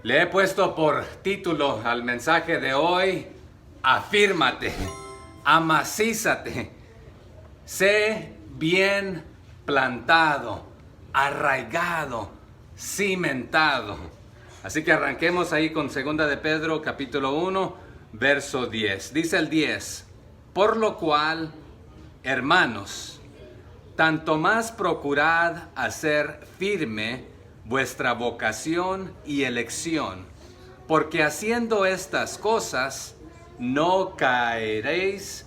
Le he puesto por título al mensaje de hoy: afírmate, amacízate, sé bien plantado, arraigado, cimentado. Así que arranquemos ahí con 2 de Pedro capítulo 1, verso 10. Dice el 10: por lo cual, hermanos, tanto más procurad hacer firme vuestra vocación y elección, porque haciendo estas cosas no caeréis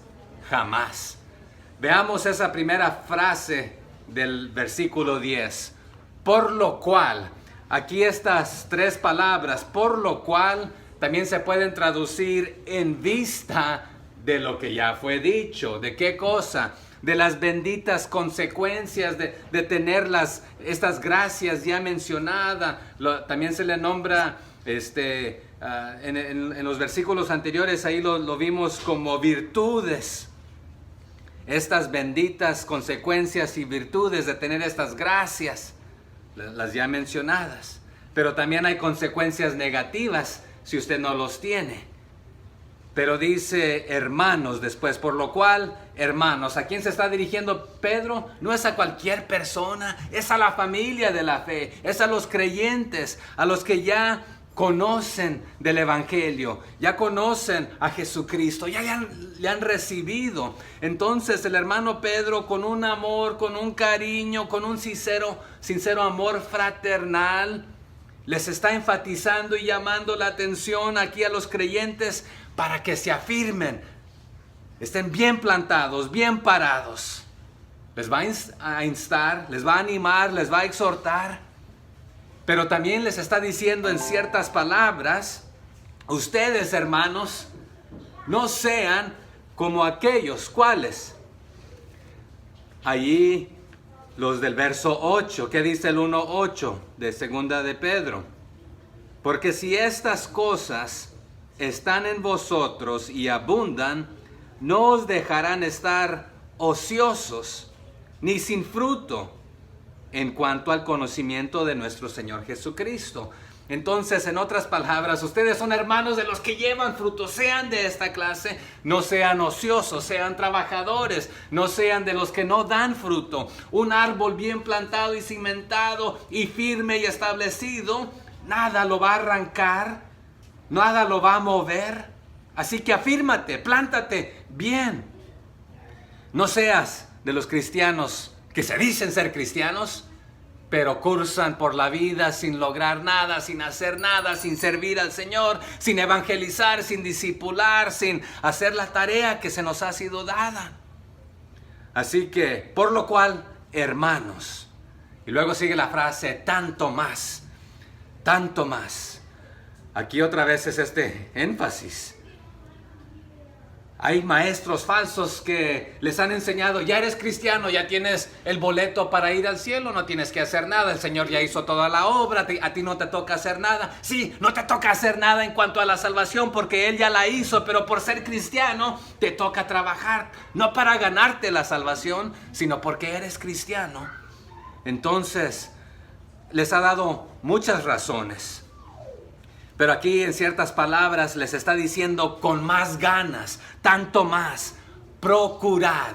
jamás. Veamos esa primera frase del versículo 10. Por lo cual, aquí estas tres palabras, por lo cual, también se pueden traducir en vista de lo que ya fue dicho. ¿De qué cosa? De las benditas consecuencias de tener estas gracias ya mencionadas. También se le nombra en los versículos anteriores, ahí lo vimos como virtudes. Estas benditas consecuencias y virtudes de tener estas gracias, las ya mencionadas. Pero también hay consecuencias negativas si usted no los tiene. Pero dice hermanos después, por lo cual, hermanos. ¿A quién se está dirigiendo Pedro? No es a cualquier persona, es a la familia de la fe, es a los creyentes, a los que ya conocen del Evangelio, ya conocen a Jesucristo, ya le han recibido. Entonces el hermano Pedro, con un amor, con un cariño, con un sincero amor fraternal, les está enfatizando y llamando la atención aquí a los creyentes para que se afirmen, estén bien plantados, bien parados. Les va a instar, les va a animar, les va a exhortar, pero también les está diciendo en ciertas palabras: ustedes, hermanos, no sean como aquellos. ¿Cuáles? Allí los del verso 8. ¿Qué dice el 1:8 de 2 de Pedro? Porque si estas cosas están en vosotros y abundan, no os dejarán estar ociosos ni sin fruto en cuanto al conocimiento de nuestro Señor Jesucristo. Entonces, en otras palabras, ustedes son hermanos de los que llevan fruto. Sean de esta clase, no sean ociosos, sean trabajadores, no sean de los que no dan fruto. Un árbol bien plantado y cimentado y firme y establecido, nada lo va a arrancar, nada lo va a mover. Así que afírmate, plántate bien. No seas de los cristianos que se dicen ser cristianos, pero cursan por la vida sin lograr nada, sin hacer nada, sin servir al Señor, sin evangelizar, sin discipular, sin hacer la tarea que se nos ha sido dada. Así que, por lo cual, hermanos. Y luego sigue la frase, tanto más, tanto más. Aquí otra vez es este énfasis. Hay maestros falsos que les han enseñado: ya eres cristiano, ya tienes el boleto para ir al cielo, no tienes que hacer nada, el Señor ya hizo toda la obra, a ti no te toca hacer nada. Sí, no te toca hacer nada en cuanto a la salvación porque Él ya la hizo, pero por ser cristiano te toca trabajar, no para ganarte la salvación, sino porque eres cristiano. Entonces, les ha dado muchas razones. Pero aquí en ciertas palabras les está diciendo con más ganas, tanto más, procurad,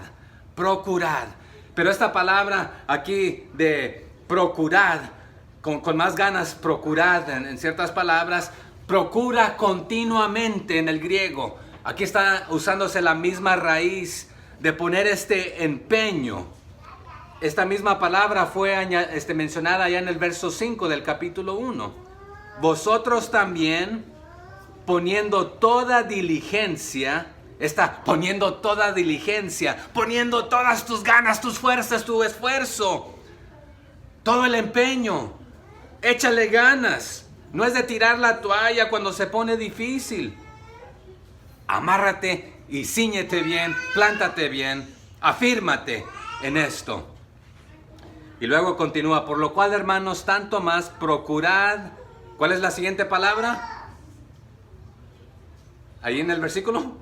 procurad. Pero esta palabra aquí de procurad, con más ganas, procurad, en ciertas palabras, procura continuamente en el griego. Aquí está usándose la misma raíz de poner este empeño. Esta misma palabra fue mencionada ya en el verso 5 del capítulo 1. Vosotros también, poniendo toda diligencia, poniendo todas tus ganas, tus fuerzas, tu esfuerzo, todo el empeño, échale ganas. No es de tirar la toalla cuando se pone difícil. Amárrate y cíñete bien, plántate bien, afírmate en esto. Y luego continúa, por lo cual, hermanos, tanto más procurad. ¿Cuál es la siguiente palabra? Ahí en el versículo.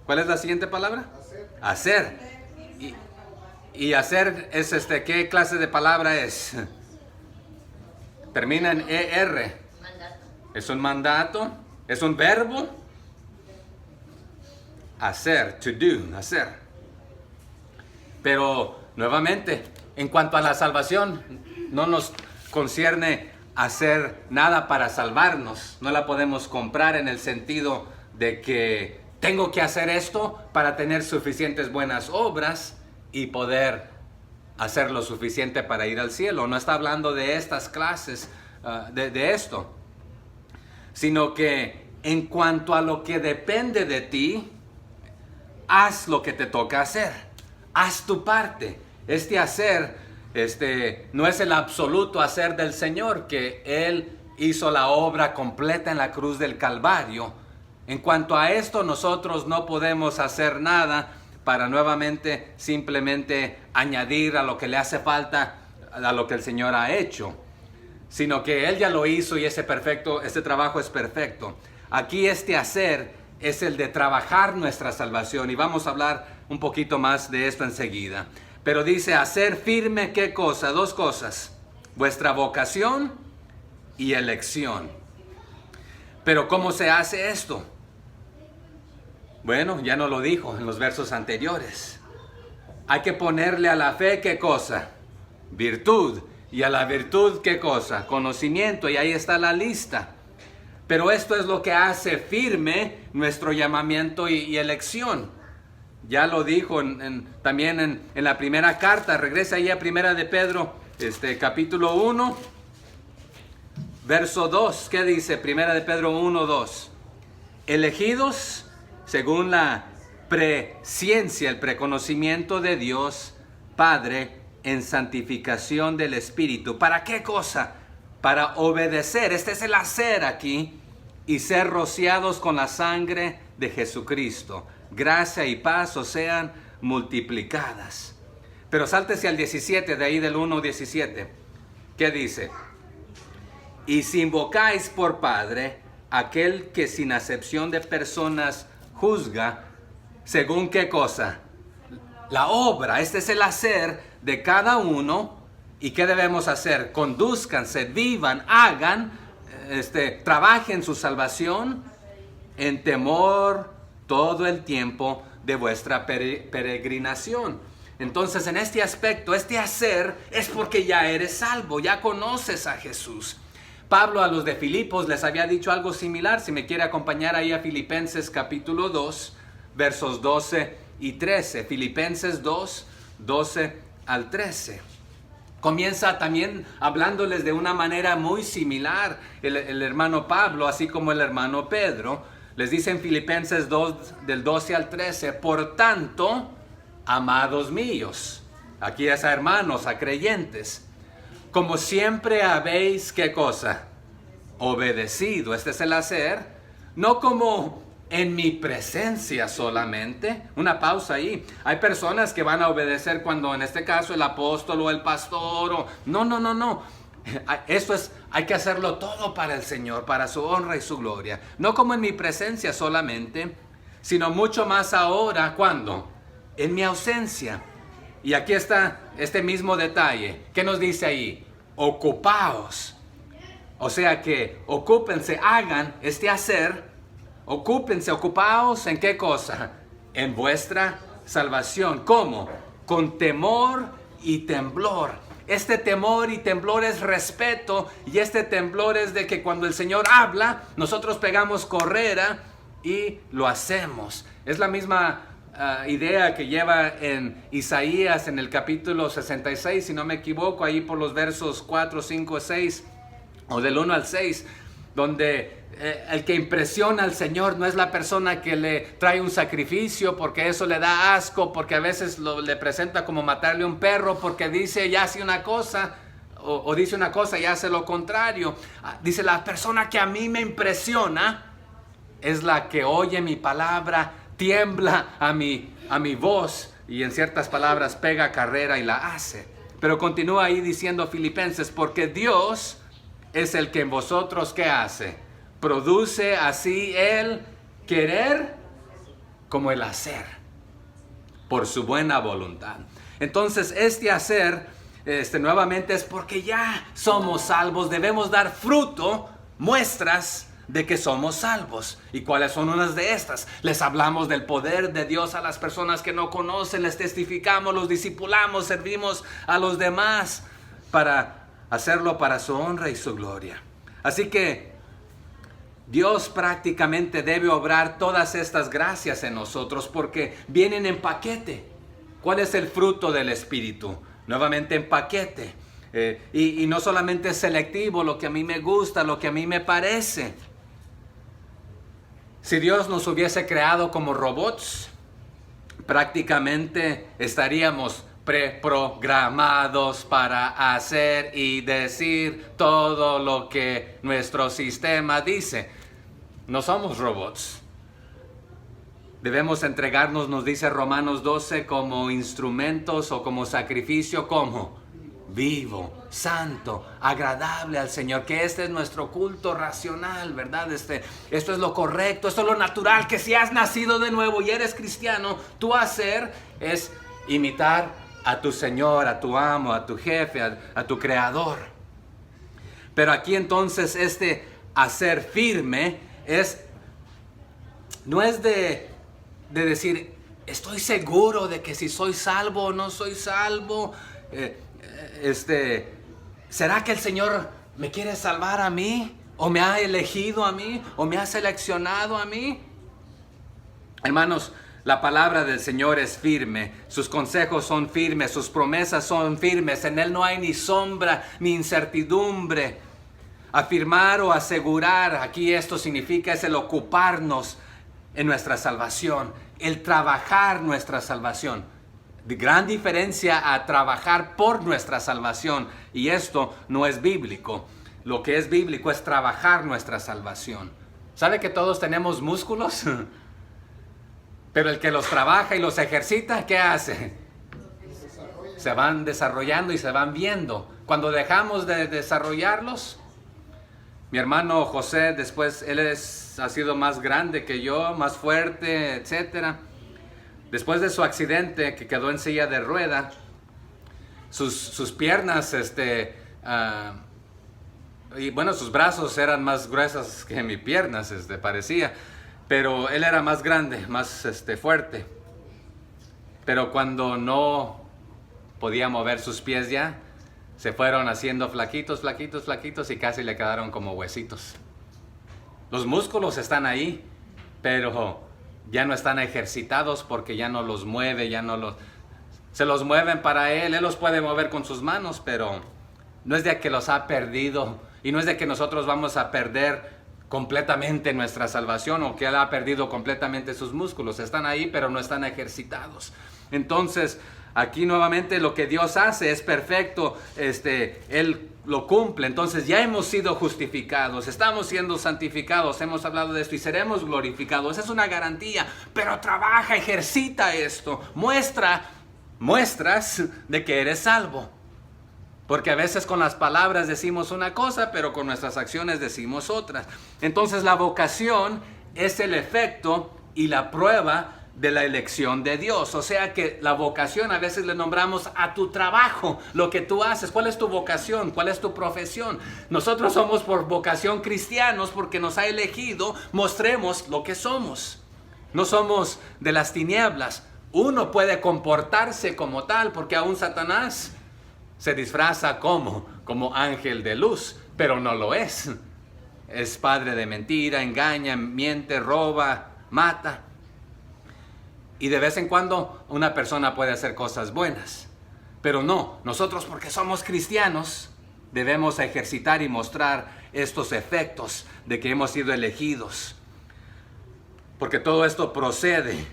¿Cuál es la siguiente palabra? Hacer. Y hacer es ¿qué clase de palabra es? Termina en ER. Es un mandato, es un verbo. Hacer, to do, hacer. Pero nuevamente, en cuanto a la salvación, no nos concierne hacer nada para salvarnos. No la podemos comprar en el sentido de que tengo que hacer esto para tener suficientes buenas obras y poder hacer lo suficiente para ir al cielo. No está hablando de estas clases, de esto, sino que en cuanto a lo que depende de ti, haz lo que te toca hacer. Haz tu parte. Este hacer, no es el absoluto hacer del Señor, que Él hizo la obra completa en la cruz del Calvario. En cuanto a esto, nosotros no podemos hacer nada para nuevamente simplemente añadir a lo que le hace falta a lo que el Señor ha hecho, sino que Él ya lo hizo y ese trabajo es perfecto. Aquí este hacer es el de trabajar nuestra salvación, y vamos a hablar un poquito más de esto enseguida. Pero dice hacer firme, ¿qué cosa? Dos cosas: vuestra vocación y elección. Pero ¿cómo se hace esto? Bueno, ya nos lo dijo en los versos anteriores. Hay que ponerle a la fe, ¿qué cosa? Virtud. Y a la virtud, ¿qué cosa? Conocimiento. Y ahí está la lista. Pero esto es lo que hace firme nuestro llamamiento y elección. Ya lo dijo también en la primera carta. Regresa ahí a primera de Pedro, capítulo 1, verso 2. ¿Qué dice? Primera de Pedro 1, 2. Elegidos según la presciencia, el preconocimiento de Dios Padre, en santificación del Espíritu. ¿Para qué cosa? Para obedecer. Este es el hacer aquí. Y ser rociados con la sangre de Jesucristo. Gracia y paz os sean multiplicadas. Pero sáltese al 17, de ahí del 1:17. ¿Qué dice? Y si invocáis por Padre aquel que sin acepción de personas juzga, ¿según qué cosa? La obra. Este es el hacer de cada uno. ¿Y qué debemos hacer? Condúzcanse, vivan, hagan, trabajen su salvación en temor todo el tiempo de vuestra peregrinación. Entonces, en este aspecto, este hacer es porque ya eres salvo, ya conoces a Jesús. Pablo a los de Filipos les había dicho algo similar. Si me quiere acompañar ahí a Filipenses capítulo 2, versos 12 y 13. Filipenses 2, 12 al 13. Comienza también hablándoles de una manera muy similar el hermano Pablo, así como el hermano Pedro. Les dice en Filipenses 2, del 12 al 13, por tanto, amados míos, aquí es a hermanos, a creyentes, como siempre habéis, ¿qué cosa? Obedecido. Este es el hacer, no como en mi presencia solamente. Una pausa ahí. Hay personas que van a obedecer cuando en este caso el apóstol o el pastor no. Esto es, hay que hacerlo todo para el Señor, para su honra y su gloria. No como en mi presencia solamente, sino mucho más ahora, ¿cuándo? En mi ausencia. Y aquí está este mismo detalle. ¿Qué nos dice ahí? Ocupaos. O sea que ocúpense, hagan este hacer. Ocúpense, ocupaos ¿en qué cosa? En vuestra salvación. ¿Cómo? Con temor y temblor. Este temor y temblor es respeto, y este temblor es de que cuando el Señor habla, nosotros pegamos correa y lo hacemos. Es la misma idea que lleva en Isaías en el capítulo 66, si no me equivoco, ahí por los versos 4, 5, 6 o del 1 al 6, donde el que impresiona al Señor no es la persona que le trae un sacrificio porque eso le da asco, porque a veces le presenta como matarle un perro, porque dice y hace una cosa o dice una cosa y hace lo contrario. Dice, la persona que a mí me impresiona es la que oye mi palabra, tiembla a mi voz y en ciertas palabras pega carrera y la hace. Pero continúa ahí diciendo Filipenses, porque Dios es el que en vosotros, ¿qué hace? Produce así el querer como el hacer, por su buena voluntad. Entonces este hacer, nuevamente es porque ya somos salvos, debemos dar fruto, muestras de que somos salvos. ¿Y cuáles son unas de estas? Les hablamos del poder de Dios a las personas que no conocen, les testificamos, los discipulamos, servimos a los demás para hacerlo para su honra y su gloria. Así que Dios prácticamente debe obrar todas estas gracias en nosotros porque vienen en paquete. ¿Cuál es el fruto del Espíritu? Nuevamente en paquete. Y no solamente es selectivo, lo que a mí me gusta, lo que a mí me parece. Si Dios nos hubiese creado como robots, prácticamente estaríamos preprogramados para hacer y decir todo lo que nuestro sistema dice. No somos robots. Debemos entregarnos, nos dice Romanos 12, como instrumentos o como sacrificio, como vivo, santo, agradable al Señor, que este es nuestro culto racional, ¿verdad? Esto es lo correcto, esto es lo natural, que si has nacido de nuevo y eres cristiano, tu hacer es imitar a tu Señor, a tu amo, a tu jefe, a tu creador. Pero aquí entonces este hacer firme no es de decir, estoy seguro de que si soy salvo o no soy salvo. ¿Será que el Señor me quiere salvar a mí? ¿O me ha elegido a mí? ¿O me ha seleccionado a mí? Hermanos, la palabra del Señor es firme, sus consejos son firmes, sus promesas son firmes, en Él no hay ni sombra ni incertidumbre. Afirmar o asegurar, aquí esto significa es el ocuparnos en nuestra salvación, el trabajar nuestra salvación. De gran diferencia a trabajar por nuestra salvación, y esto no es bíblico. Lo que es bíblico es trabajar nuestra salvación. ¿Sabe que todos tenemos músculos? Pero el que los trabaja y los ejercita, ¿qué hace? Se van desarrollando y se van viendo. Cuando dejamos de desarrollarlos, mi hermano José, después él ha sido más grande que yo, más fuerte, etcétera. Después de su accidente, que quedó en silla de rueda, sus piernas, y bueno, sus brazos eran más gruesos que mis piernas, parecía. Pero él era más grande, más fuerte. Pero cuando no podía mover sus pies ya, se fueron haciendo flaquitos, flaquitos, flaquitos y casi le quedaron como huesitos. Los músculos están ahí, pero ya no están ejercitados porque ya no los mueve, se los mueven para él los puede mover con sus manos, pero no es de que los ha perdido y no es de que nosotros vamos a perder completamente nuestra salvación o que él ha perdido completamente sus músculos. Están ahí, pero no están ejercitados. Entonces, aquí nuevamente lo que Dios hace es perfecto, Él lo cumple. Entonces ya hemos sido justificados, estamos siendo santificados, hemos hablado de esto y seremos glorificados. Esa es una garantía, pero trabaja, ejercita esto, muestras de que eres salvo. Porque a veces con las palabras decimos una cosa, pero con nuestras acciones decimos otras. Entonces la vocación es el efecto y la prueba de la elección de Dios. O sea que la vocación a veces le nombramos a tu trabajo, lo que tú haces. ¿Cuál es tu vocación? ¿Cuál es tu profesión? Nosotros somos por vocación cristianos porque nos ha elegido. Mostremos lo que somos. No somos de las tinieblas. Uno puede comportarse como tal porque aún Satanás se disfraza como ángel de luz, pero no lo es. Es padre de mentira, engaña, miente, roba, mata. Y de vez en cuando una persona puede hacer cosas buenas. Pero no, nosotros porque somos cristianos debemos ejercitar y mostrar estos efectos de que hemos sido elegidos. Porque todo esto procede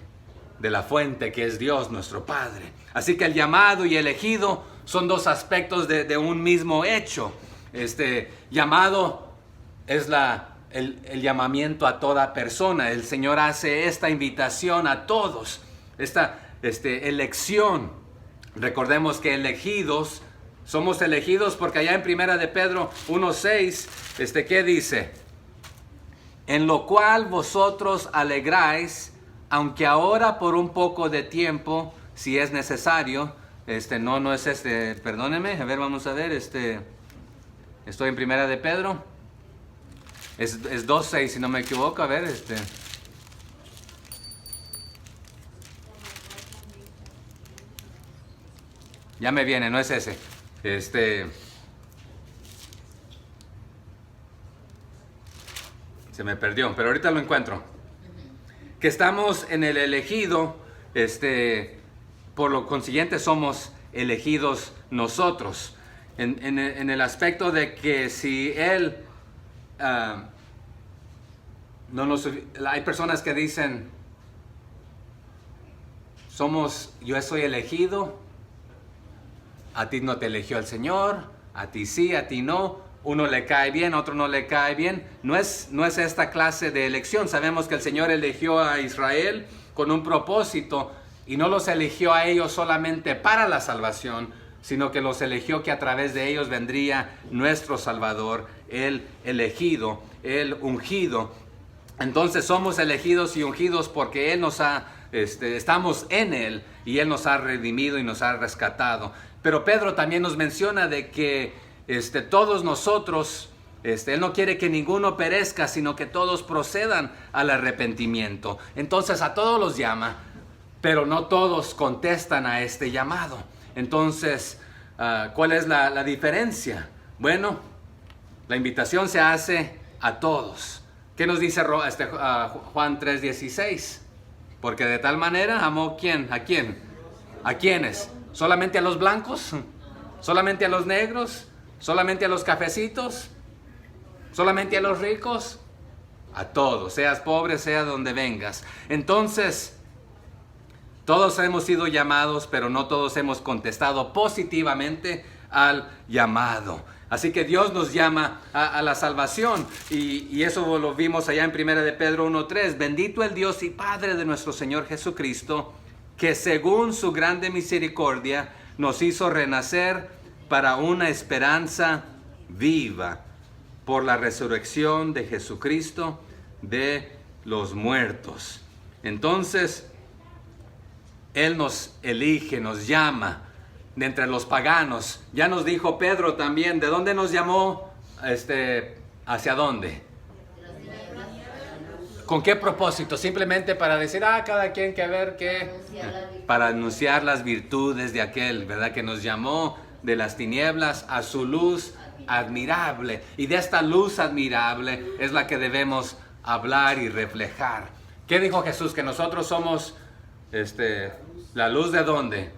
de la fuente que es Dios nuestro Padre. Así que el llamado y elegido son dos aspectos de un mismo hecho. Llamado es el llamamiento a toda persona. El Señor hace esta invitación a todos, esta elección. Recordemos que elegidos, somos elegidos porque allá en Primera de Pedro 1:6, ¿qué dice? En lo cual vosotros alegráis, aunque ahora por un poco de tiempo, si es necesario. No es perdónenme, a ver, vamos a ver, estoy en Primera de Pedro. Es 2:6 si no me equivoco. A ver, ya me viene, no es ese. Se me perdió, pero ahorita lo encuentro. Que estamos en el elegido, por lo consiguiente somos elegidos nosotros. En el aspecto de que si Él, hay personas que dicen, yo soy elegido, a ti no te eligió el Señor, a ti sí, a ti no. Uno le cae bien, otro no le cae bien. No es esta clase de elección. Sabemos que el Señor eligió a Israel con un propósito y no los eligió a ellos solamente para la salvación, sino que los eligió que a través de ellos vendría nuestro Salvador, el elegido, el ungido. Entonces somos elegidos y ungidos porque Él estamos en Él y Él nos ha redimido y nos ha rescatado. Pero Pedro también nos menciona de que todos nosotros, Él no quiere que ninguno perezca, sino que todos procedan al arrepentimiento. Entonces a todos los llama, pero no todos contestan a este llamado. Entonces, ¿cuál es la diferencia? Bueno, la invitación se hace a todos. ¿Qué nos dice Juan 3:16? Porque de tal manera amó ¿quién? ¿A quién? ¿A quiénes? ¿Solamente a los blancos? ¿Solamente a los negros? ¿Solamente a los cafecitos? ¿Solamente a los ricos? A todos, seas pobre, sea donde vengas. Entonces, todos hemos sido llamados, pero no todos hemos contestado positivamente al llamado. Así que Dios nos llama a la salvación y eso lo vimos allá en 1 de Pedro 1:3. Bendito el Dios y Padre de nuestro Señor Jesucristo, que según su grande misericordia nos hizo renacer para una esperanza viva por la resurrección de Jesucristo de los muertos. Entonces, Él nos elige, nos llama de entre los paganos. Ya nos dijo Pedro también, ¿de dónde nos llamó? ¿Hacia dónde? ¿Con qué propósito? Simplemente para decir, cada quien que ver qué. Para anunciar las virtudes de aquel, ¿verdad? Que nos llamó de las tinieblas a su luz admirable. Y de esta luz admirable es la que debemos hablar y reflejar. ¿Qué dijo Jesús? Que nosotros somos la luz de ¿dónde?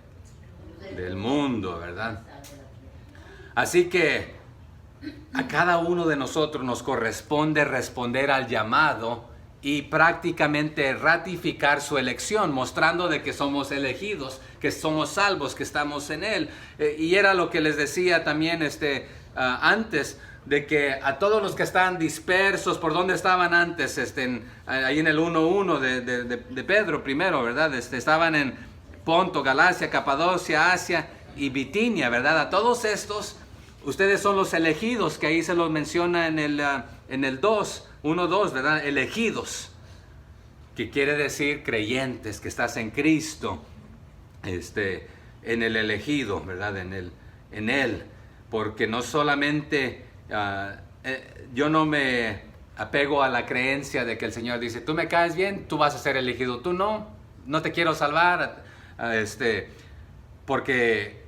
Del mundo, ¿verdad? Así que a cada uno de nosotros nos corresponde responder al llamado y prácticamente ratificar su elección, mostrando de que somos elegidos, que somos salvos, que estamos en Él. Y era lo que les decía también antes, de que a todos los que estaban dispersos, ¿por dónde estaban antes? Ahí en el 1:1 de Pedro primero, ¿verdad? Estaban en Ponto, Galacia, Capadocia, Asia y Bitinia, ¿verdad? A todos estos, ustedes son los elegidos, que ahí se los menciona en el 1:2, ¿verdad? Elegidos, que quiere decir creyentes, que estás en Cristo, en el elegido, ¿verdad? En Él, porque no solamente, yo no me apego a la creencia de que el Señor dice, tú me caes bien, tú vas a ser elegido, tú no te quiero salvar, porque,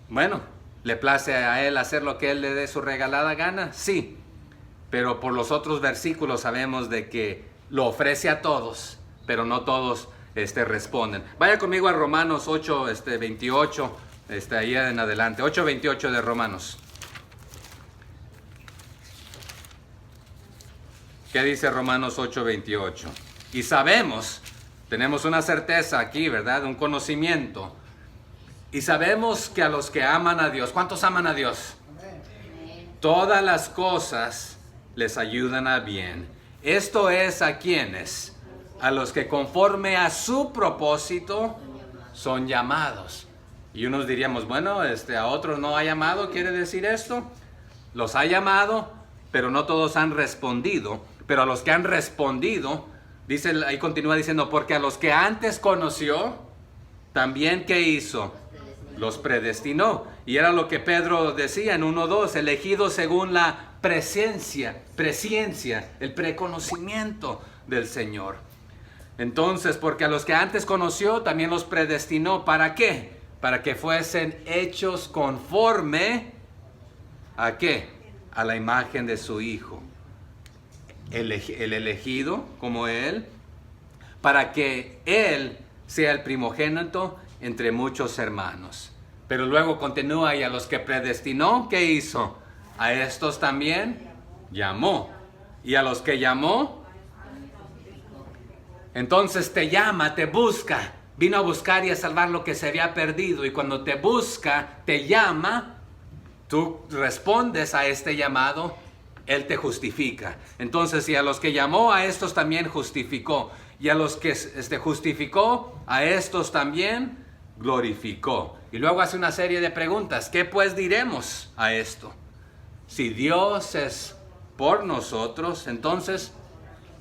bueno, le place a Él hacer lo que Él le dé su regalada gana, sí, pero por los otros versículos sabemos de que lo ofrece a todos, pero no todos responden. Vaya conmigo a Romanos 8:28, ahí en adelante, 8:28 de Romanos. ¿Qué dice Romanos 8:28? Y sabemos, tenemos una certeza aquí, ¿verdad? Un conocimiento. Y sabemos que a los que aman a Dios, ¿cuántos aman a Dios? Todas las cosas les ayudan a bien. Esto es a quienes, a los que conforme a su propósito son llamados. Y unos diríamos, bueno, a otros no ha llamado, ¿quiere decir esto? Los ha llamado, pero no todos han respondido. Pero a los que han respondido, dice, ahí continúa diciendo, porque a los que antes conoció, también ¿qué hizo? Los predestinó. Y era lo que Pedro decía en 1:2, elegidos según la presciencia, el preconocimiento del Señor. Entonces, porque a los que antes conoció, también los predestinó. ¿Para qué? Para que fuesen hechos conforme ¿a qué? A la imagen de su Hijo. El elegido como Él, para que Él sea el primogénito entre muchos hermanos. Pero luego continúa, y a los que predestinó, ¿qué hizo? A estos también llamó. Y a los que llamó, entonces te llama, te busca. Vino a buscar y a salvar lo que se había perdido. Y cuando te busca, te llama, tú respondes a este llamado, Él te justifica. Entonces, y a los que llamó, a estos también justificó. Y a los que justificó, a estos también glorificó. Y luego hace una serie de preguntas. ¿Qué pues diremos a esto? Si Dios es por nosotros, entonces,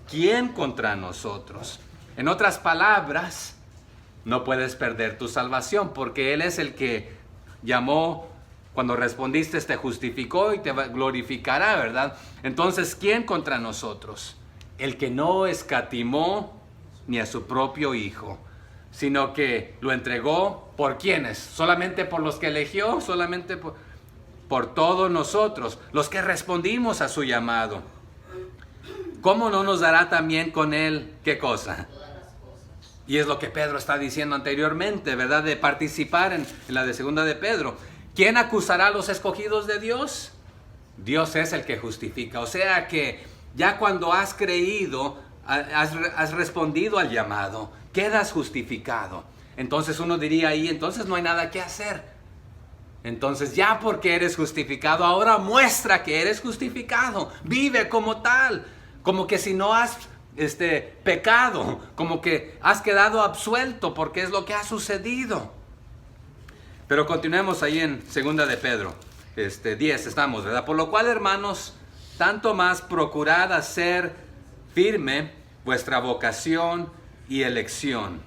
¿quién contra nosotros? En otras palabras, no puedes perder tu salvación, porque Él es el que llamó. Cuando respondiste, te justificó y te glorificará, ¿verdad? Entonces, ¿quién contra nosotros? El que no escatimó ni a su propio Hijo, sino que lo entregó. ¿Por quiénes? ¿Solamente por los que eligió? ¿Solamente por todos nosotros, los que respondimos a su llamado? ¿Cómo no nos dará también con Él qué cosa? Y es lo que Pedro está diciendo anteriormente, ¿verdad? De participar en la de segunda de Pedro. ¿Quién acusará a los escogidos de Dios? Dios es el que justifica. O sea que ya cuando has creído, has respondido al llamado, quedas justificado. Entonces uno diría ahí, entonces no hay nada que hacer. Entonces ya porque eres justificado, ahora muestra que eres justificado. Vive como tal, como que si no has pecado, como que has quedado absuelto, porque es lo que ha sucedido. Pero continuemos ahí en segunda de Pedro, 10 estamos, ¿verdad? Por lo cual, hermanos, tanto más procurad hacer firme vuestra vocación y elección.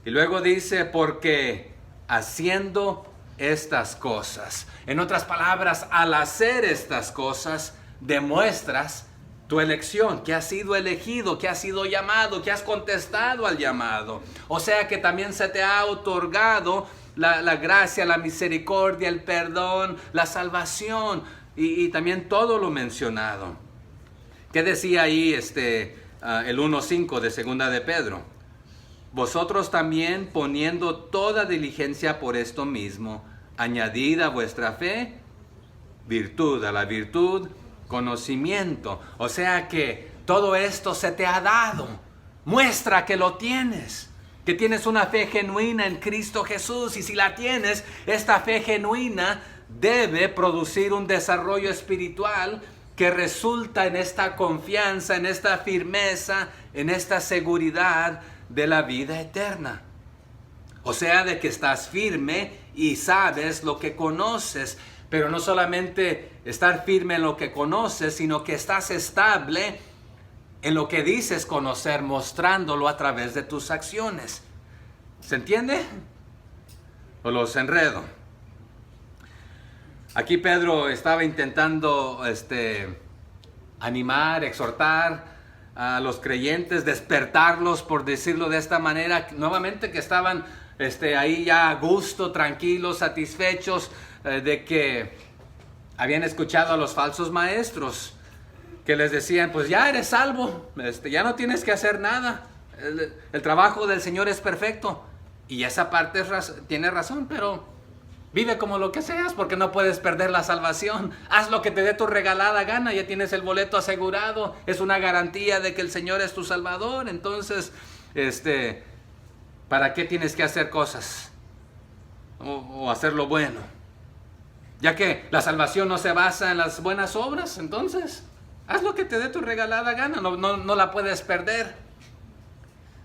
Y luego dice, porque haciendo estas cosas. En otras palabras, al hacer estas cosas, demuestras tu elección, que has sido elegido, que has sido llamado, que has contestado al llamado. O sea que también se te ha otorgado la gracia, la misericordia, el perdón, la salvación y también todo lo mencionado. ¿Qué decía ahí el 1:5 de segunda de Pedro? Vosotros también, poniendo toda diligencia por esto mismo, añadid a vuestra fe virtud, a la virtud conocimiento. O sea que todo esto se te ha dado. Muestra que lo tienes, que tienes una fe genuina en Cristo Jesús. Y si la tienes, esta fe genuina debe producir un desarrollo espiritual que resulta en esta confianza, en esta firmeza, en esta seguridad de la vida eterna. O sea, de que estás firme y sabes lo que conoces. Pero no solamente estar firme en lo que conoces, sino que estás estable en lo que dices conocer, mostrándolo a través de tus acciones. ¿Se entiende? ¿O los enredo? Aquí Pedro estaba intentando animar, exhortar a los creyentes, despertarlos, por decirlo de esta manera, nuevamente que estaban ahí ya a gusto, tranquilos, satisfechos, de que habían escuchado a los falsos maestros que les decían, pues ya eres salvo, ya no tienes que hacer nada, el trabajo del Señor es perfecto. Y esa parte tiene razón, pero vive como lo que seas, porque no puedes perder la salvación. Haz lo que te dé tu regalada gana, ya tienes el boleto asegurado, es una garantía de que el Señor es tu Salvador. Entonces, ¿para qué tienes que hacer cosas? O hacer lo bueno. Ya que la salvación no se basa en las buenas obras, entonces haz lo que te dé tu regalada gana, no la puedes perder.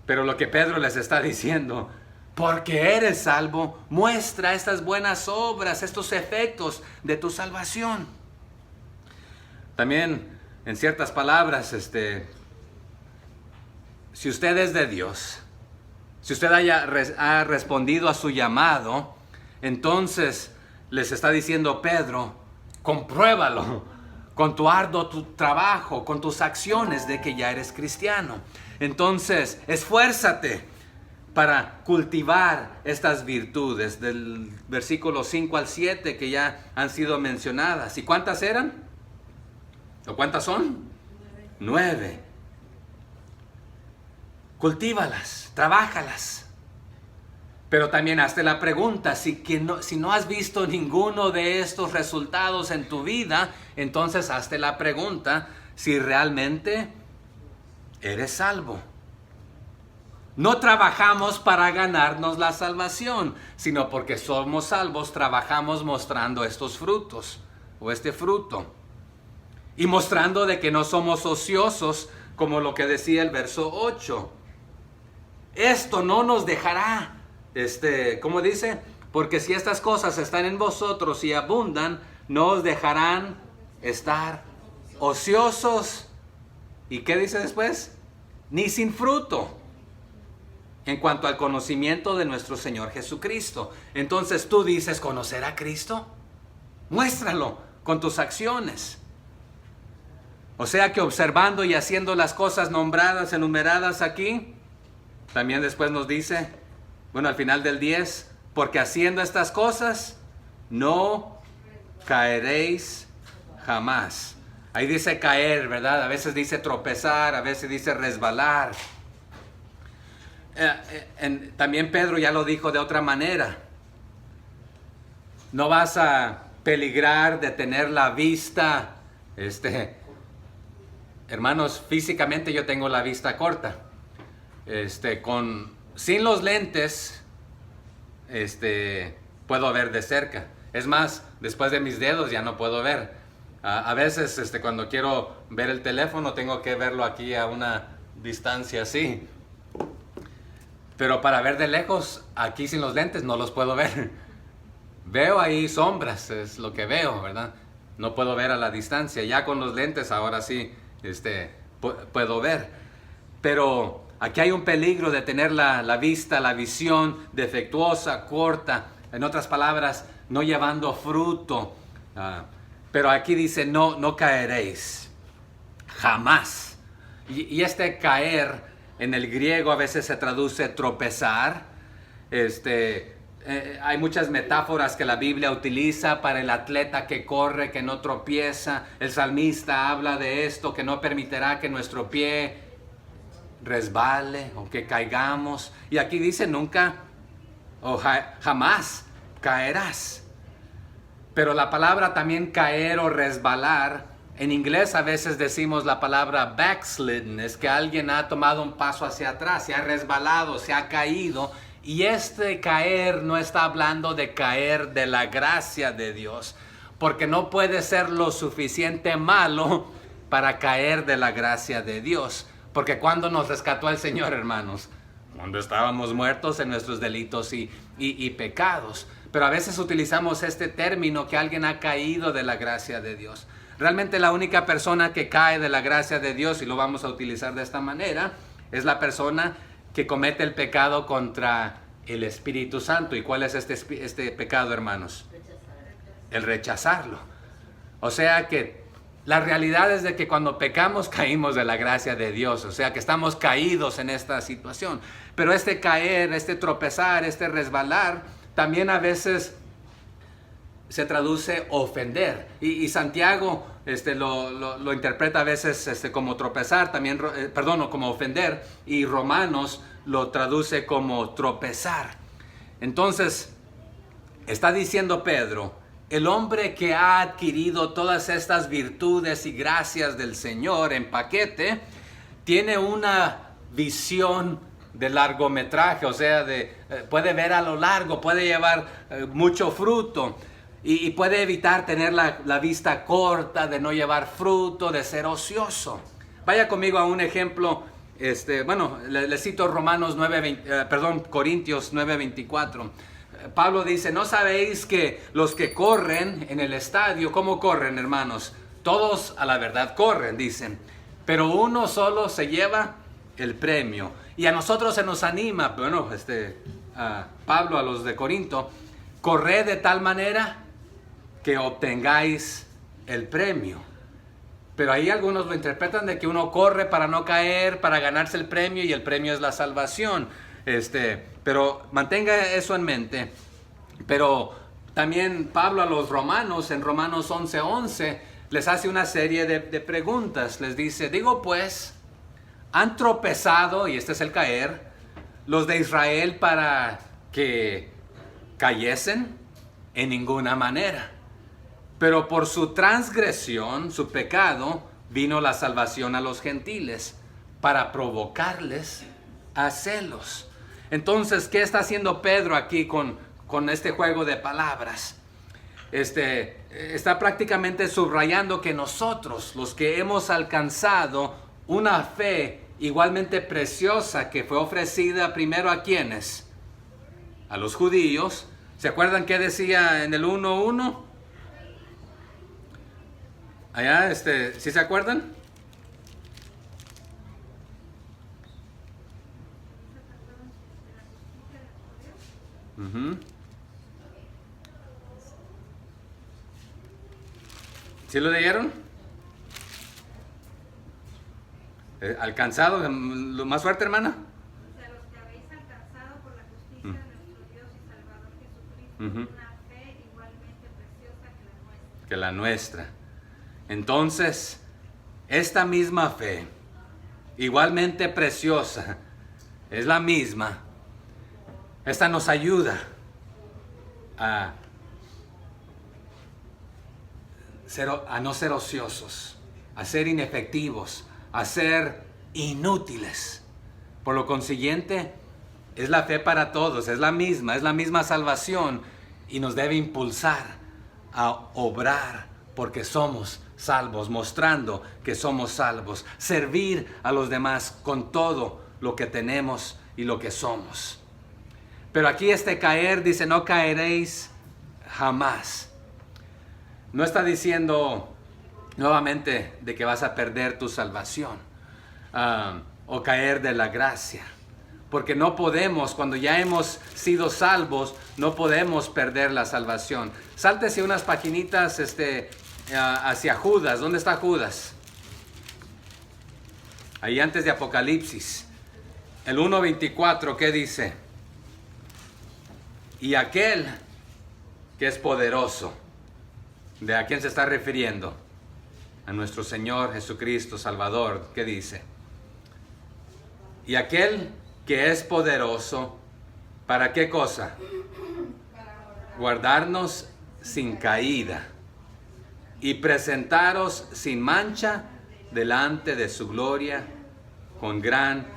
Pero lo que Pedro les está diciendo, porque eres salvo, muestra estas buenas obras, estos efectos de tu salvación. También, en ciertas palabras, si usted es de Dios, si usted ha respondido a su llamado, entonces les está diciendo Pedro, compruébalo, con tu arduo tu trabajo, con tus acciones de que ya eres cristiano. Entonces, esfuérzate para cultivar estas virtudes del versículo 5 al 7 que ya han sido mencionadas. ¿Y cuántas eran? ¿O cuántas son? 9. Cultívalas, trabájalas. Pero también hazte la pregunta, si no has visto ninguno de estos resultados en tu vida, entonces hazte la pregunta si realmente eres salvo. No trabajamos para ganarnos la salvación, sino porque somos salvos, trabajamos mostrando estos frutos, o este fruto. Y mostrando de que no somos ociosos, como lo que decía el verso 8. Esto no nos dejará, ¿cómo dice? Porque si estas cosas están en vosotros y abundan, no os dejarán estar ociosos. ¿Y qué dice después? Ni sin fruto. En cuanto al conocimiento de nuestro Señor Jesucristo. Entonces tú dices, ¿conocer a Cristo? Muéstralo con tus acciones. O sea que observando y haciendo las cosas nombradas, enumeradas aquí, también después nos dice, bueno, al final del 10, porque haciendo estas cosas, no caeréis jamás. Ahí dice caer, ¿verdad? A veces dice tropezar, a veces dice resbalar. También Pedro ya lo dijo de otra manera. No vas a peligrar de tener la vista, hermanos, físicamente yo tengo la vista corta. Sin los lentes, puedo ver de cerca. Es más, después de mis dedos ya no puedo ver. A veces, cuando quiero ver el teléfono, tengo que verlo aquí a una distancia así. Pero para ver de lejos, aquí sin los lentes, no los puedo ver. Veo ahí sombras, es lo que veo, ¿verdad? No puedo ver a la distancia. Ya con los lentes, ahora sí, puedo ver. Pero aquí hay un peligro de tener la vista, la visión defectuosa, corta. En otras palabras, no llevando fruto. Pero aquí dice, no caeréis. Jamás. Y caer en el griego a veces se traduce tropezar. Hay muchas metáforas que la Biblia utiliza para el atleta que corre, que no tropieza. El salmista habla de esto, que no permitirá que nuestro pie resbale o que caigamos. Y aquí dice nunca o jamás caerás. Pero la palabra también caer o resbalar, en inglés a veces decimos la palabra backslidden, es que alguien ha tomado un paso hacia atrás, se ha resbalado, se ha caído. Y caer no está hablando de caer de la gracia de Dios, porque no puede ser lo suficiente malo para caer de la gracia de Dios. Porque cuando nos rescató el Señor, hermanos, cuando estábamos muertos en nuestros delitos y pecados. Pero a veces utilizamos este término que alguien ha caído de la gracia de Dios. Realmente la única persona que cae de la gracia de Dios, y lo vamos a utilizar de esta manera, es la persona que comete el pecado contra el Espíritu Santo. ¿Y cuál es este pecado, hermanos? El rechazarlo. O sea que la realidad es de que cuando pecamos caímos de la gracia de Dios. O sea que estamos caídos en esta situación. Pero caer, tropezar, resbalar, también a veces se traduce ofender. Y Santiago lo interpreta a veces como tropezar, también, o como ofender. Y Romanos lo traduce como tropezar. Entonces, está diciendo Pedro, el hombre que ha adquirido todas estas virtudes y gracias del Señor en paquete, tiene una visión de largometraje, o sea, puede ver a lo largo, puede llevar mucho fruto y puede evitar tener la vista corta, de no llevar fruto, de ser ocioso. Vaya conmigo a un ejemplo. Le cito Corintios 9:24. Pablo dice, ¿no sabéis que los que corren en el estadio, cómo corren, hermanos? Todos a la verdad corren, dicen, pero uno solo se lleva el premio. Y a nosotros se nos anima, Pablo a los de Corinto, corred de tal manera que obtengáis el premio. Pero ahí algunos lo interpretan de que uno corre para no caer, para ganarse el premio, y el premio es la salvación. Pero mantenga eso en mente. Pero también Pablo a los romanos, en Romanos 11:11, les hace una serie de preguntas. Les dice, digo pues, ¿han tropezado, y este es el caer, los de Israel para que cayesen? En ninguna manera. Pero por su transgresión, su pecado, vino la salvación a los gentiles para provocarles a celos. Entonces, ¿qué está haciendo Pedro aquí con este juego de palabras? Está prácticamente subrayando que nosotros, los que hemos alcanzado una fe igualmente preciosa que fue ofrecida primero a ¿quiénes? A los judíos. ¿Se acuerdan qué decía en el 1:1? Allá, ¿sí se acuerdan? ¿Sí lo leyeron? ¿Alcanzado? ¿Lo más fuerte, hermana? O sea, los que habéis alcanzado por la justicia de nuestro Dios y Salvador Jesucristo, una fe igualmente preciosa que la nuestra. Entonces, esta misma fe, igualmente preciosa, es la misma. Esta nos ayuda a no ser ociosos, a ser inefectivos, a ser inútiles. Por lo consiguiente, es la fe para todos, es la misma salvación, y nos debe impulsar a obrar porque somos salvos, mostrando que somos salvos, servir a los demás con todo lo que tenemos y lo que somos. Pero aquí caer dice, no caeréis jamás. No está diciendo nuevamente de que vas a perder tu salvación o caer de la gracia. Porque no podemos, cuando ya hemos sido salvos, no podemos perder la salvación. Sáltese unas paginitas hacia Judas. ¿Dónde está Judas? Ahí antes de Apocalipsis. El 1:24, ¿qué dice? Y aquel que es poderoso. ¿De a quién se está refiriendo? A nuestro Señor Jesucristo Salvador. ¿Qué dice? Y aquel que es poderoso, ¿para qué cosa? Guardarnos sin caída y presentaros sin mancha delante de su gloria con gran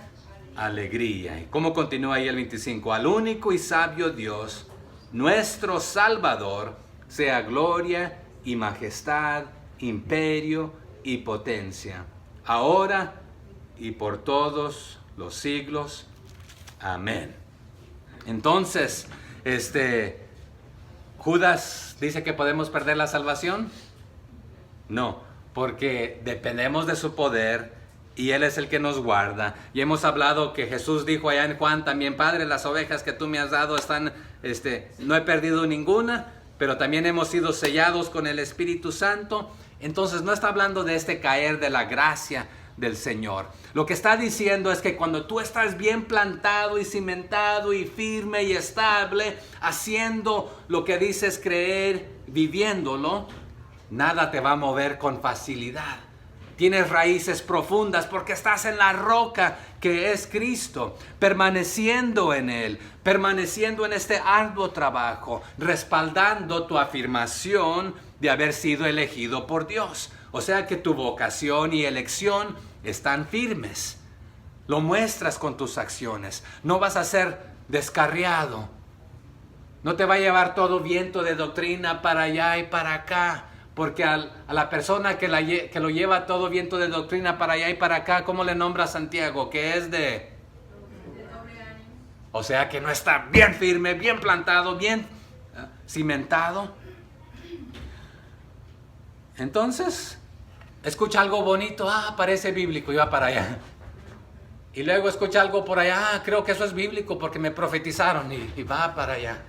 alegría. ¿Y cómo continúa ahí el 25? Al único y sabio Dios, nuestro Salvador, sea gloria y majestad, imperio y potencia, ahora y por todos los siglos. Amén. Entonces, ¿Judas dice que podemos perder la salvación? No, porque dependemos de su poder y Él es el que nos guarda. Y hemos hablado que Jesús dijo allá en Juan también, Padre, las ovejas que tú me has dado están, no he perdido ninguna, pero también hemos sido sellados con el Espíritu Santo. Entonces no está hablando de caer de la gracia del Señor. Lo que está diciendo es que cuando tú estás bien plantado y cimentado y firme y estable, haciendo lo que dices creer, viviéndolo, nada te va a mover con facilidad. Tienes raíces profundas porque estás en la roca que es Cristo, permaneciendo en Él, permaneciendo en este arduo trabajo, respaldando tu afirmación de haber sido elegido por Dios. O sea que tu vocación y elección están firmes. Lo muestras con tus acciones. No vas a ser descarriado. No te va a llevar todo viento de doctrina para allá y para acá. Porque a la persona que lo lleva todo viento de doctrina para allá y para acá, ¿cómo le nombra Santiago? Que es de doble ánimo. O sea que no está bien firme, bien plantado, bien cimentado. Entonces, escucha algo bonito, parece bíblico, y va para allá. Y luego escucha algo por allá, creo que eso es bíblico porque me profetizaron, y va para allá.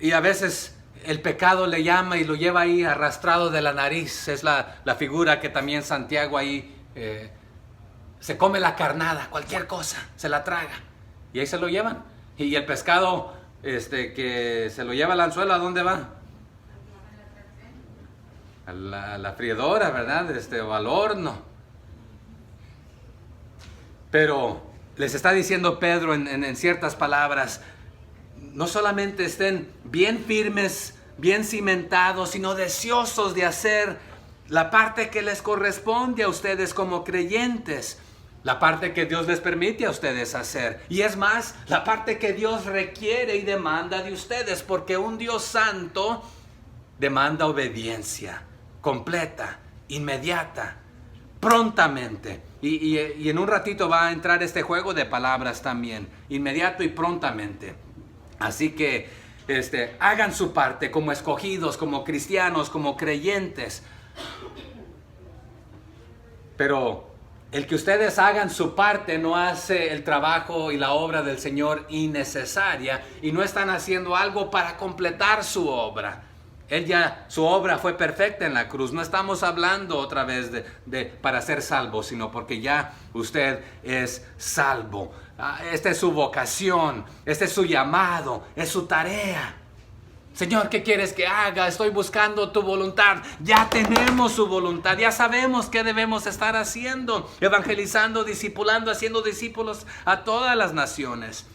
Y a veces el pecado le llama y lo lleva ahí arrastrado de la nariz. Es la figura que también Santiago ahí se come la carnada, cualquier cosa, se la traga. Y ahí se lo llevan. Y el pescado que se lo lleva al anzuelo, ¿a dónde va? A la freidora, ¿verdad? O al horno. Pero les está diciendo Pedro en ciertas palabras, no solamente estén bien firmes, bien cimentados, sino deseosos de hacer la parte que les corresponde a ustedes como creyentes, la parte que Dios les permite a ustedes hacer. Y es más, la parte que Dios requiere y demanda de ustedes, porque un Dios santo demanda obediencia completa, inmediata, prontamente. Y en un ratito va a entrar este juego de palabras también, inmediato y prontamente. Así que hagan su parte como escogidos, como cristianos, como creyentes. Pero el que ustedes hagan su parte no hace el trabajo y la obra del Señor innecesaria, y no están haciendo algo para completar su obra. Su obra fue perfecta en la cruz. No estamos hablando otra vez de para ser salvo, sino porque ya usted es salvo. Esta es su vocación, este es su llamado, es su tarea. Señor, ¿qué quieres que haga? Estoy buscando tu voluntad. Ya tenemos su voluntad, ya sabemos qué debemos estar haciendo: evangelizando, discipulando, haciendo discípulos a todas las naciones.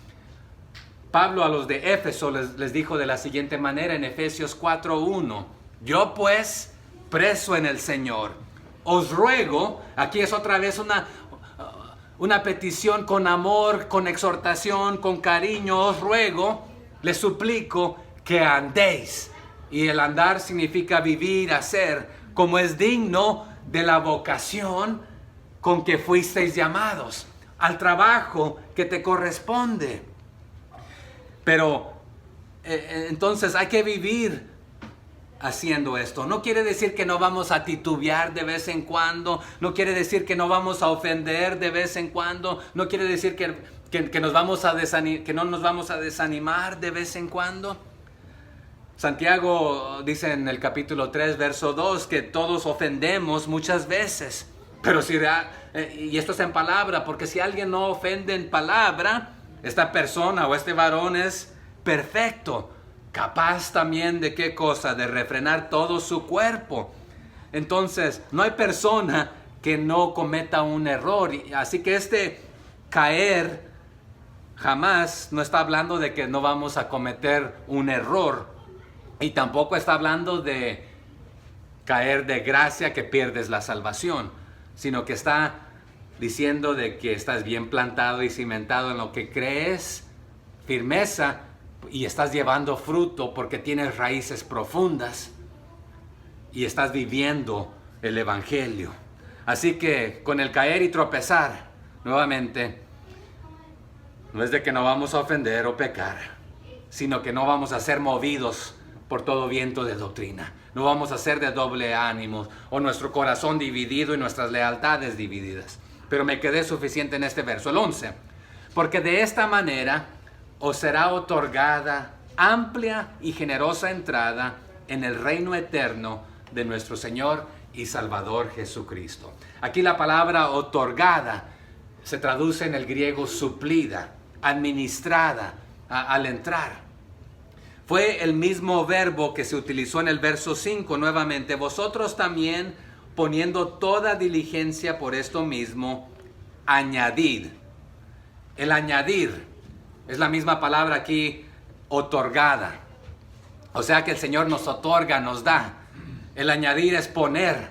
Pablo a los de Éfeso les dijo de la siguiente manera en Efesios 4:1: yo pues, preso en el Señor, os ruego. Aquí es otra vez una petición con amor, con exhortación, con cariño. Os ruego, les suplico que andéis. Y el andar significa vivir, hacer, como es digno de la vocación con que fuisteis llamados, al trabajo que te corresponde. Pero entonces hay que vivir haciendo esto. No quiere decir que no vamos a titubear de vez en cuando. No quiere decir que no vamos a ofender de vez en cuando. No quiere decir que no nos vamos a desanimar de vez en cuando. Santiago dice en el capítulo 3, verso 2, que todos ofendemos muchas veces. Pero y esto es en palabra, porque si alguien no ofende en palabra, esta persona o este varón es perfecto, capaz también de ¿qué cosa? De refrenar todo su cuerpo. Entonces, no hay persona que no cometa un error. Así que caer jamás no está hablando de que no vamos a cometer un error. Y tampoco está hablando de caer de gracia que pierdes la salvación, sino que está diciendo de que estás bien plantado y cimentado en lo que crees, firmeza, y estás llevando fruto porque tienes raíces profundas y estás viviendo el Evangelio. Así que con el caer y tropezar, nuevamente, no es de que no vamos a ofender o pecar, sino que no vamos a ser movidos por todo viento de doctrina. No vamos a ser de doble ánimo o nuestro corazón dividido y nuestras lealtades divididas. Pero me quedé suficiente en este verso, el 11. Porque de esta manera os será otorgada amplia y generosa entrada en el reino eterno de nuestro Señor y Salvador Jesucristo. Aquí la palabra otorgada se traduce en el griego suplida, administrada, al entrar. Fue el mismo verbo que se utilizó en el verso 5 nuevamente. Vosotros también, poniendo toda diligencia por esto mismo, añadid. El añadir es la misma palabra aquí, otorgada. O sea que el Señor nos otorga, nos da. El añadir es poner.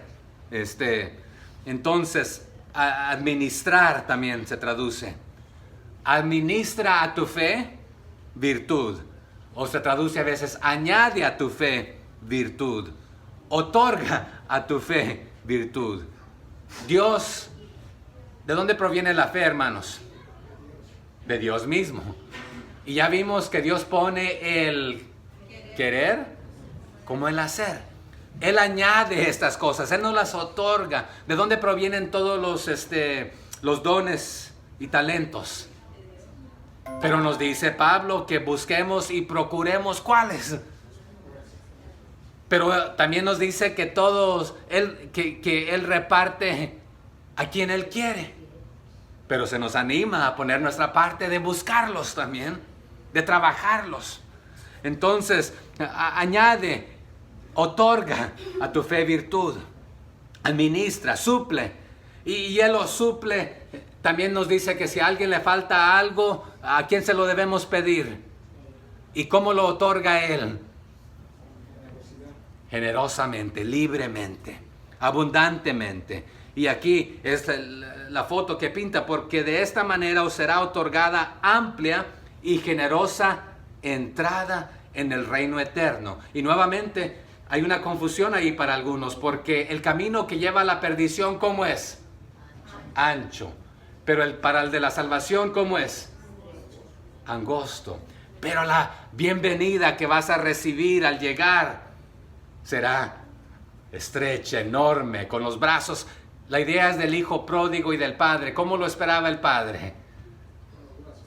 Entonces, administrar también se traduce. Administra a tu fe virtud. O se traduce a veces, añade a tu fe virtud. Otorga a tu fe virtud. Dios, ¿de dónde proviene la fe, hermanos? De Dios mismo. Y ya vimos que Dios pone el querer como el hacer. Él añade estas cosas, Él nos las otorga. ¿De dónde provienen todos los dones y talentos? Pero nos dice Pablo que busquemos y procuremos ¿cuáles? Pero también nos dice que todos, que Él reparte a quien Él quiere. Pero se nos anima a poner nuestra parte de buscarlos también, de trabajarlos. Entonces, añade, otorga a tu fe virtud, administra, suple. Y Él lo suple. También nos dice que si a alguien le falta algo, ¿a quién se lo debemos pedir? ¿Y cómo lo otorga Él? Generosamente, libremente, abundantemente. Y aquí es la foto que pinta, porque de esta manera os será otorgada amplia y generosa entrada en el reino eterno. Y nuevamente hay una confusión ahí para algunos, porque el camino que lleva a la perdición, ¿cómo es? Ancho. Pero para el de la salvación, ¿cómo es? Angosto. Pero la bienvenida que vas a recibir al llegar será estrecha, enorme, con los brazos. La idea es del hijo pródigo y del padre. ¿Cómo lo esperaba el padre?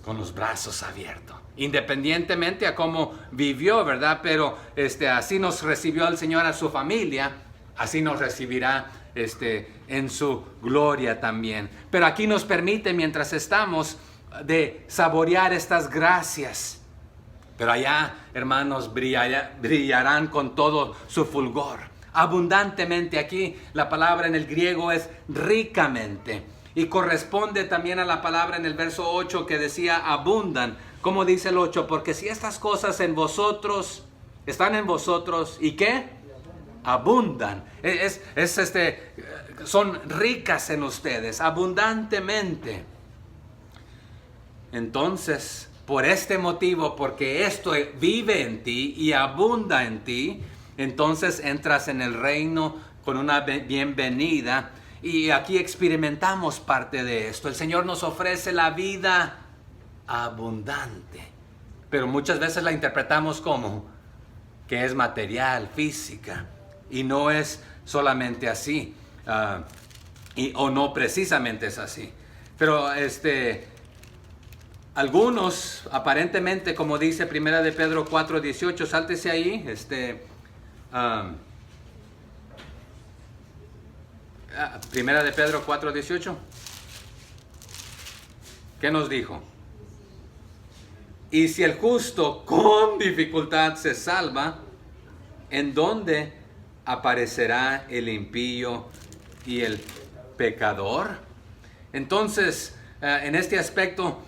Con los brazos abiertos. Independientemente a cómo vivió, ¿verdad? Pero así nos recibió el Señor a su familia, así nos recibirá en su gloria también. Pero aquí nos permite, mientras estamos, de saborear estas gracias. Pero allá, hermanos, brillarán con todo su fulgor. Abundantemente, aquí la palabra en el griego es ricamente. Y corresponde también a la palabra en el verso 8 que decía abundan. ¿Cómo dice el 8? Porque si estas cosas en vosotros, están en vosotros, ¿y qué? Abundan. Son ricas en ustedes, abundantemente. Entonces, por este motivo, porque esto vive en ti y abunda en ti, entonces entras en el reino con una bienvenida. Y aquí experimentamos parte de esto. El Señor nos ofrece la vida abundante. Pero muchas veces la interpretamos como que es material, física. Y no es solamente así. O no precisamente es así. Pero algunos, aparentemente, como dice 1 de Pedro 4:18, sáltese ahí, Primera de Pedro 4:18. ¿Qué nos dijo? Y si el justo con dificultad se salva, ¿en dónde aparecerá el impío y el pecador? Entonces, en este aspecto,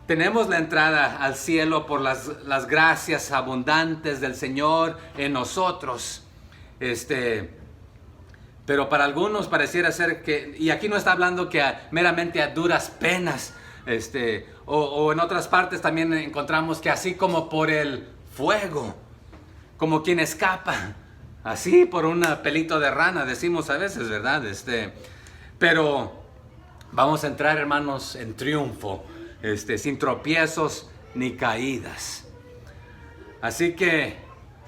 tenemos la entrada al cielo por las gracias abundantes del Señor en nosotros. Pero para algunos pareciera ser que, y aquí no está hablando que meramente a duras penas, o en otras partes también encontramos que así como por el fuego, como quien escapa, así por un pelito de rana, decimos a veces, ¿verdad? Pero vamos a entrar, hermanos, en triunfo, sin tropiezos ni caídas. Así que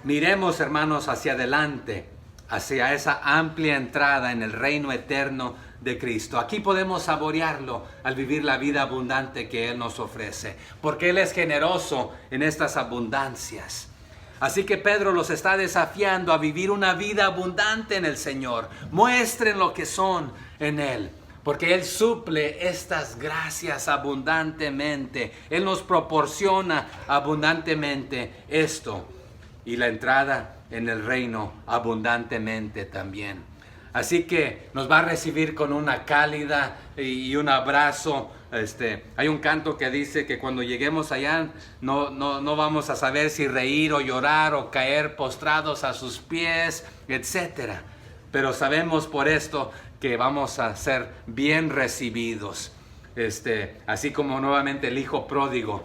miremos, hermanos, hacia adelante, hacia esa amplia entrada en el reino eterno de Cristo. Aquí podemos saborearlo al vivir la vida abundante que Él nos ofrece, porque Él es generoso en estas abundancias. Así que Pedro los está desafiando a vivir una vida abundante en el Señor. Muestren lo que son en Él, porque Él suple estas gracias abundantemente. Él nos proporciona abundantemente esto y la entrada en el reino abundantemente también. Así que nos va a recibir con una cálida y un abrazo. Hay un canto que dice que cuando lleguemos allá no vamos a saber si reír o llorar o caer postrados a sus pies, etc. Pero sabemos por esto que vamos a ser bien recibidos. Así como nuevamente el hijo pródigo.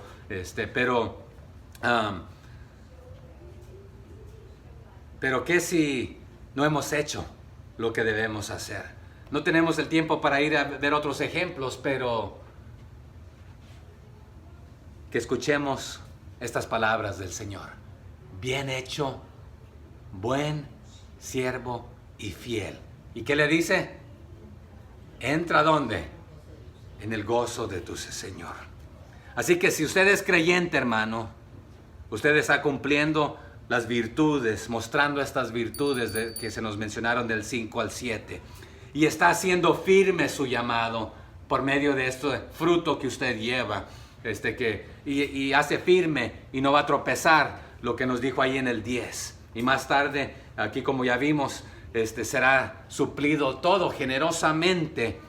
Pero ¿qué si no hemos hecho lo que debemos hacer? No tenemos el tiempo para ir a ver otros ejemplos, pero que escuchemos estas palabras del Señor. Bien hecho, buen siervo y fiel. ¿Y qué le dice? Entra ¿dónde? En el gozo de tu Señor. Así que si usted es creyente, hermano, usted está cumpliendo las virtudes, mostrando estas virtudes que se nos mencionaron del 5 al 7. Y está haciendo firme su llamado por medio de este fruto que usted lleva. Y hace firme y no va a tropezar, lo que nos dijo ahí en el 10. Y más tarde, aquí como ya vimos, será suplido todo generosamente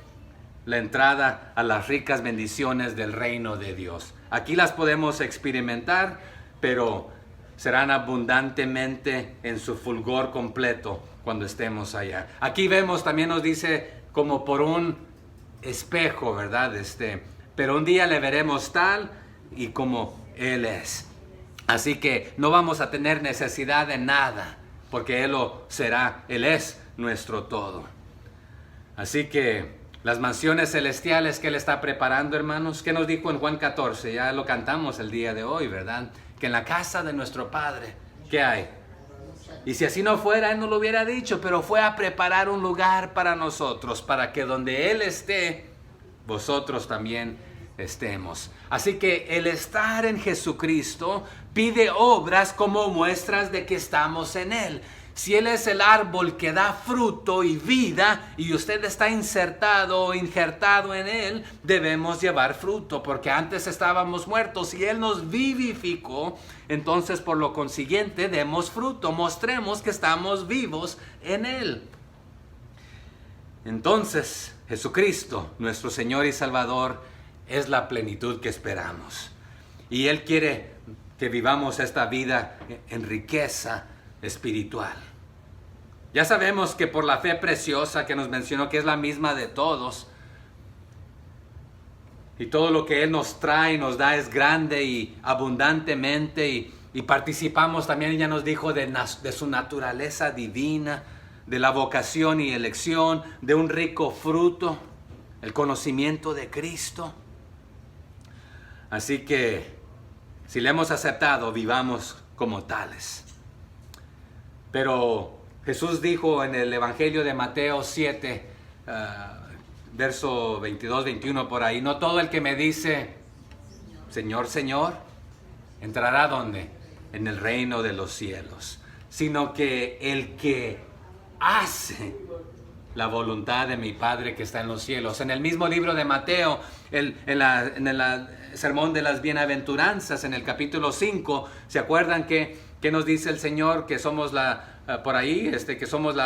la entrada a las ricas bendiciones del reino de Dios. Aquí las podemos experimentar, pero serán abundantemente en su fulgor completo cuando estemos allá. Aquí vemos, también nos dice, como por un espejo, ¿verdad? Pero un día le veremos tal y como Él es. Así que no vamos a tener necesidad de nada, porque Él lo será. Él es nuestro todo. Así que las mansiones celestiales que Él está preparando, hermanos, ¿qué nos dijo en Juan 14? Ya lo cantamos el día de hoy, ¿verdad? Que en la casa de nuestro Padre, ¿qué hay? Y si así no fuera, Él no lo hubiera dicho, pero fue a preparar un lugar para nosotros, para que donde Él esté, vosotros también estemos. Así que el estar en Jesucristo pide obras como muestras de que estamos en Él. Si Él es el árbol que da fruto y vida y usted está insertado o injertado en Él, debemos llevar fruto, porque antes estábamos muertos y Él nos vivificó. Entonces, por lo consiguiente, demos fruto, mostremos que estamos vivos en Él. Entonces, Jesucristo, nuestro Señor y Salvador, es la plenitud que esperamos. Y Él quiere que vivamos esta vida en riqueza espiritual. Ya sabemos que por la fe preciosa que nos mencionó, que es la misma de todos, y todo lo que Él nos trae y nos da es grande y abundantemente, y participamos también, ella nos dijo, de su naturaleza divina, de la vocación y elección, de un rico fruto, el conocimiento de Cristo. Así que si le hemos aceptado, vivamos como tales. Pero Jesús dijo en el Evangelio de Mateo 7, verso 22, 21 por ahí, no todo el que me dice, Señor, Señor, entrará ¿dónde? En el reino de los cielos, sino que el que hace la voluntad de mi Padre que está en los cielos. En el mismo libro de Mateo, en el sermón de las bienaventuranzas, en el capítulo 5, ¿se acuerdan que nos dice el Señor? Que somos por ahí, que somos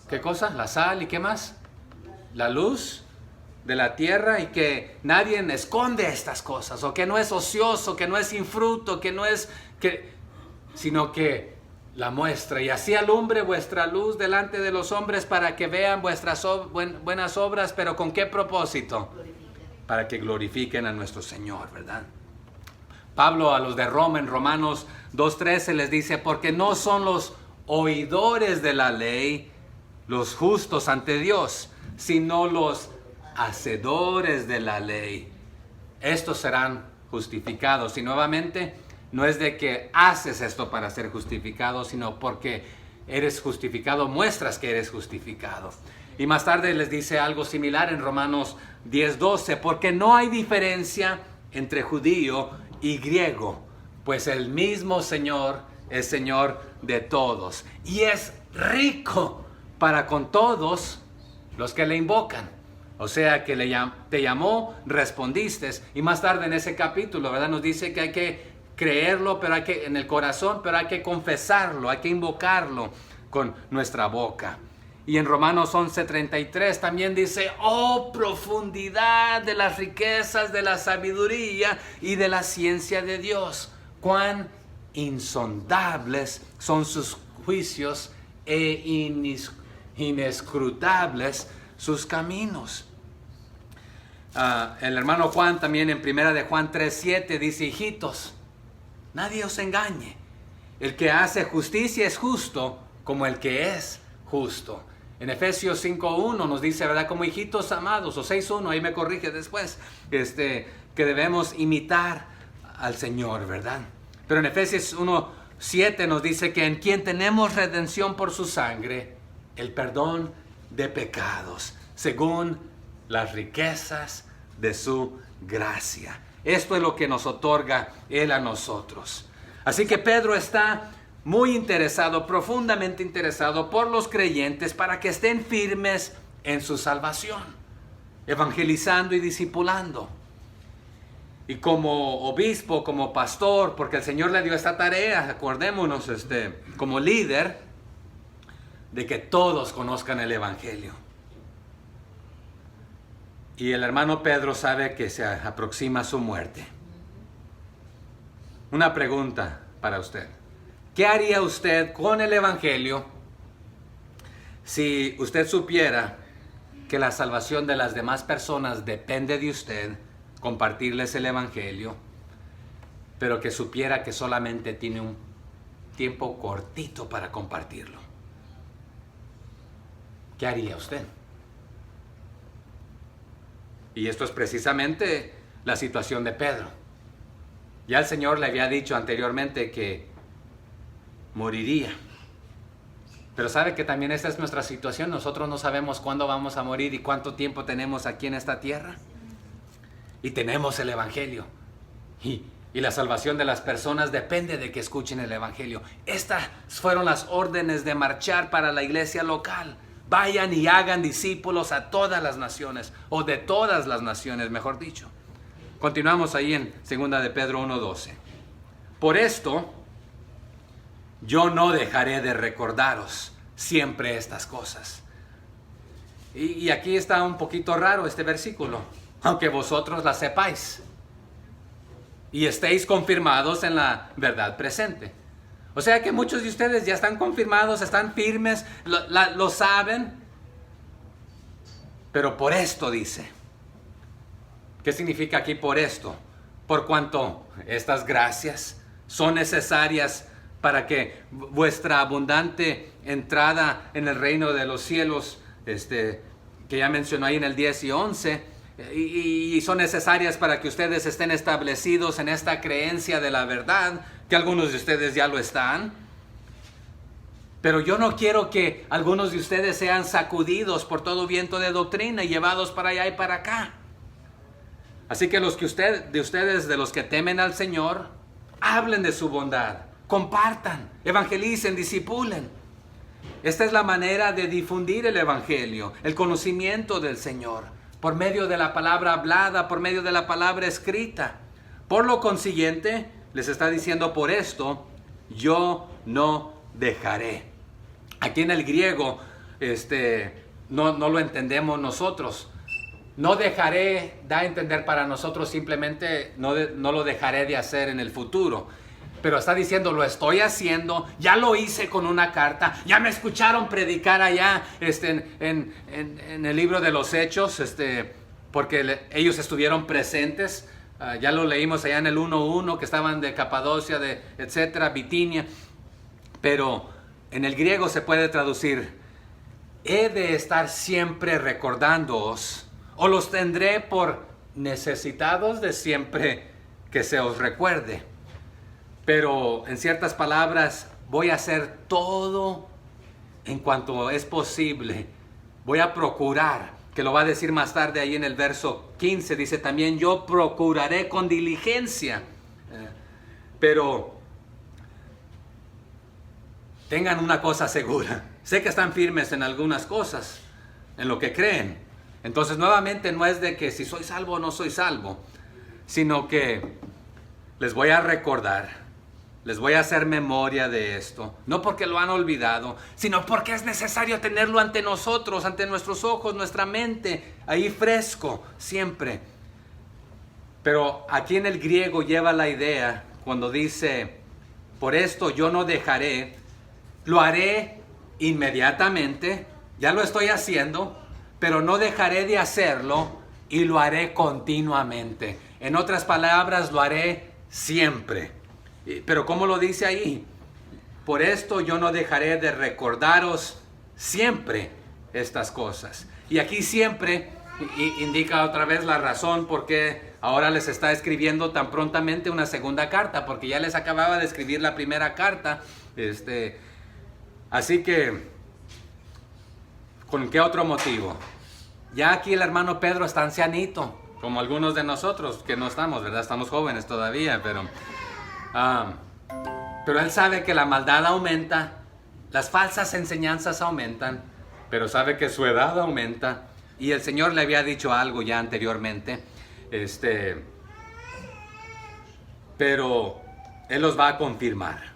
¿qué cosa? La sal, ¿y qué más? La luz de la tierra, y que nadie esconde estas cosas, o que no es ocioso, que no es sin fruto, sino que la muestra, y así alumbre vuestra luz delante de los hombres para que vean vuestras buenas obras. ¿Pero con qué propósito? Para que glorifiquen a nuestro Señor, ¿verdad? Pablo a los de Roma, en Romanos 2:13, les dice, porque no son los oidores de la ley los justos ante Dios, sino los hacedores de la ley. Estos serán justificados. Y nuevamente, no es de que haces esto para ser justificado, sino porque eres justificado, muestras que eres justificado. Y más tarde les dice algo similar en Romanos 10:12, porque no hay diferencia entre judío y griego, pues el mismo Señor es Señor de todos y es rico para con todos los que le invocan. O sea que te llamó, respondiste. Y más tarde en ese capítulo, ¿verdad? Nos dice que hay que creerlo, pero en el corazón, pero hay que confesarlo, hay que invocarlo con nuestra boca. Y en Romanos 11:33 también dice, oh profundidad de las riquezas de la sabiduría y de la ciencia de Dios, cuán insondables son sus juicios e inescrutables sus caminos. El hermano Juan también en primera de Juan 3:7 dice, hijitos, nadie os engañe, el que hace justicia es justo como el que es justo. En Efesios 5:1 nos dice, ¿verdad? Como hijitos amados, o 6:1, ahí me corrige después, que debemos imitar al Señor, ¿verdad? Pero en Efesios 1:7 nos dice que en quien tenemos redención por su sangre, el perdón de pecados, según las riquezas de su gracia. Esto es lo que nos otorga Él a nosotros. Así que Pedro está muy interesado, profundamente interesado por los creyentes para que estén firmes en su salvación, evangelizando y discipulando. Y como obispo, como pastor, porque el Señor le dio esta tarea, acordémonos, como líder, de que todos conozcan el evangelio. Y el hermano Pedro sabe que se aproxima su muerte. Una pregunta para usted. ¿Qué haría usted con el evangelio si usted supiera que la salvación de las demás personas depende de usted, compartirles el evangelio, pero que supiera que solamente tiene un tiempo cortito para compartirlo? ¿Qué haría usted? Y esto es precisamente la situación de Pedro. Ya el Señor le había dicho anteriormente que moriría. Pero sabe que también esta es nuestra situación. Nosotros no sabemos cuándo vamos a morir y cuánto tiempo tenemos aquí en esta tierra. Y tenemos el evangelio. Y la salvación de las personas depende de que escuchen el evangelio. Estas fueron las órdenes de marchar para la iglesia local. Vayan y hagan discípulos a todas las naciones, o de todas las naciones, mejor dicho. Continuamos ahí en 2 de Pedro 1:12. Por esto, yo no dejaré de recordaros siempre estas cosas. Y aquí está un poquito raro este versículo. Aunque vosotros las sepáis y estéis confirmados en la verdad presente. O sea que muchos de ustedes ya están confirmados, están firmes, lo saben. Pero por esto dice. ¿Qué significa aquí por esto? Por cuanto estas gracias son necesarias para que vuestra abundante entrada en el reino de los cielos, que ya mencionó ahí en el 10 y 11, y son necesarias para que ustedes estén establecidos en esta creencia de la verdad, que algunos de ustedes ya lo están. Pero yo no quiero que algunos de ustedes sean sacudidos por todo viento de doctrina y llevados para allá y para acá. Así que de ustedes, de los que temen al Señor, hablen de su bondad, compartan, evangelicen, discipulen. Esta es la manera de difundir el evangelio, el conocimiento del Señor, por medio de la palabra hablada, por medio de la palabra escrita. Por lo consiguiente, les está diciendo por esto, yo no dejaré. Aquí en el griego, no lo entendemos nosotros. No dejaré, da a entender para nosotros simplemente, no lo dejaré de hacer en el futuro. Pero está diciendo, lo estoy haciendo, ya lo hice con una carta, ya me escucharon predicar allá en el libro de los Hechos, porque ellos estuvieron presentes. Ya lo leímos allá en el 1:1, que estaban de Capadocia, de etcétera, Bitinia. Pero en el griego se puede traducir, he de estar siempre recordándoos, o los tendré por necesitados de siempre que se os recuerde. Pero en ciertas palabras, voy a hacer todo en cuanto es posible. Voy a procurar, que lo va a decir más tarde ahí en el verso 15, dice también, yo procuraré con diligencia. Pero tengan una cosa segura. Sé que están firmes en algunas cosas, en lo que creen. Entonces nuevamente no es de que si soy salvo o no soy salvo, sino que les voy a recordar. Les voy a hacer memoria de esto, no porque lo han olvidado, sino porque es necesario tenerlo ante nosotros, ante nuestros ojos, nuestra mente, ahí fresco, siempre. Pero aquí en el griego lleva la idea, cuando dice, por esto yo no dejaré, lo haré inmediatamente, ya lo estoy haciendo, pero no dejaré de hacerlo y lo haré continuamente. En otras palabras, lo haré siempre. Pero ¿cómo lo dice ahí? Por esto yo no dejaré de recordaros siempre estas cosas. Y aquí siempre indica otra vez la razón por qué ahora les está escribiendo tan prontamente una segunda carta, porque ya les acababa de escribir la primera carta. Así que, ¿con qué otro motivo? Ya aquí el hermano Pedro está ancianito. como algunos de nosotros que no estamos, ¿verdad? Estamos jóvenes todavía, pero Él sabe que la maldad aumenta, las falsas enseñanzas aumentan, pero sabe que su edad aumenta. Y el Señor le había dicho algo ya anteriormente, pero Él los va a confirmar,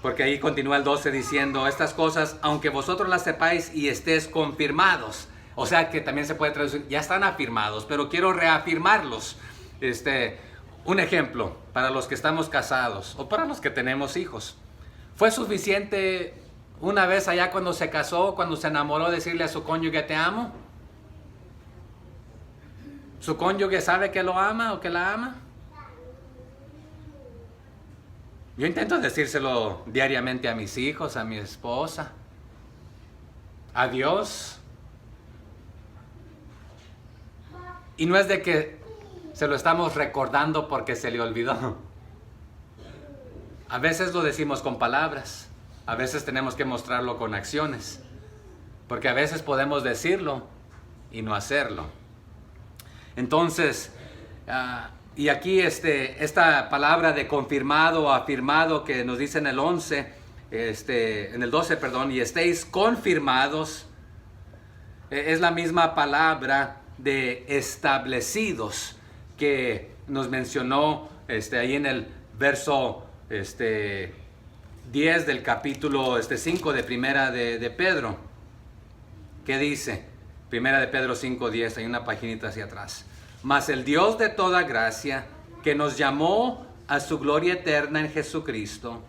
Porque ahí continúa el 12 diciendo, estas cosas, aunque vosotros las sepáis y estéis confirmados. O sea que también se puede traducir, ya están afirmados, pero quiero reafirmarlos. Un ejemplo, para los que estamos casados o para los que tenemos hijos. ¿Fue suficiente una vez allá cuando se casó, cuando se enamoró, decirle a su cónyuge te amo? ¿Su cónyuge sabe que lo ama o que la ama? Yo intento decírselo diariamente a mis hijos, a mi esposa, a Dios. Y no es de que se lo estamos recordando porque se le olvidó. A veces lo decimos con palabras, a veces tenemos que mostrarlo con acciones, porque a veces podemos decirlo y no hacerlo. Entonces, y aquí esta palabra de confirmado o afirmado que nos dice en el 11, en el 12, perdón, y estéis confirmados, es la misma palabra de establecidos que nos mencionó ahí en el verso 10 del capítulo 5 de Primera de Pedro. ¿Qué dice? Primera de Pedro 5:10, hay una paginita hacia atrás. Mas el Dios de toda gracia, que nos llamó a su gloria eterna en Jesucristo,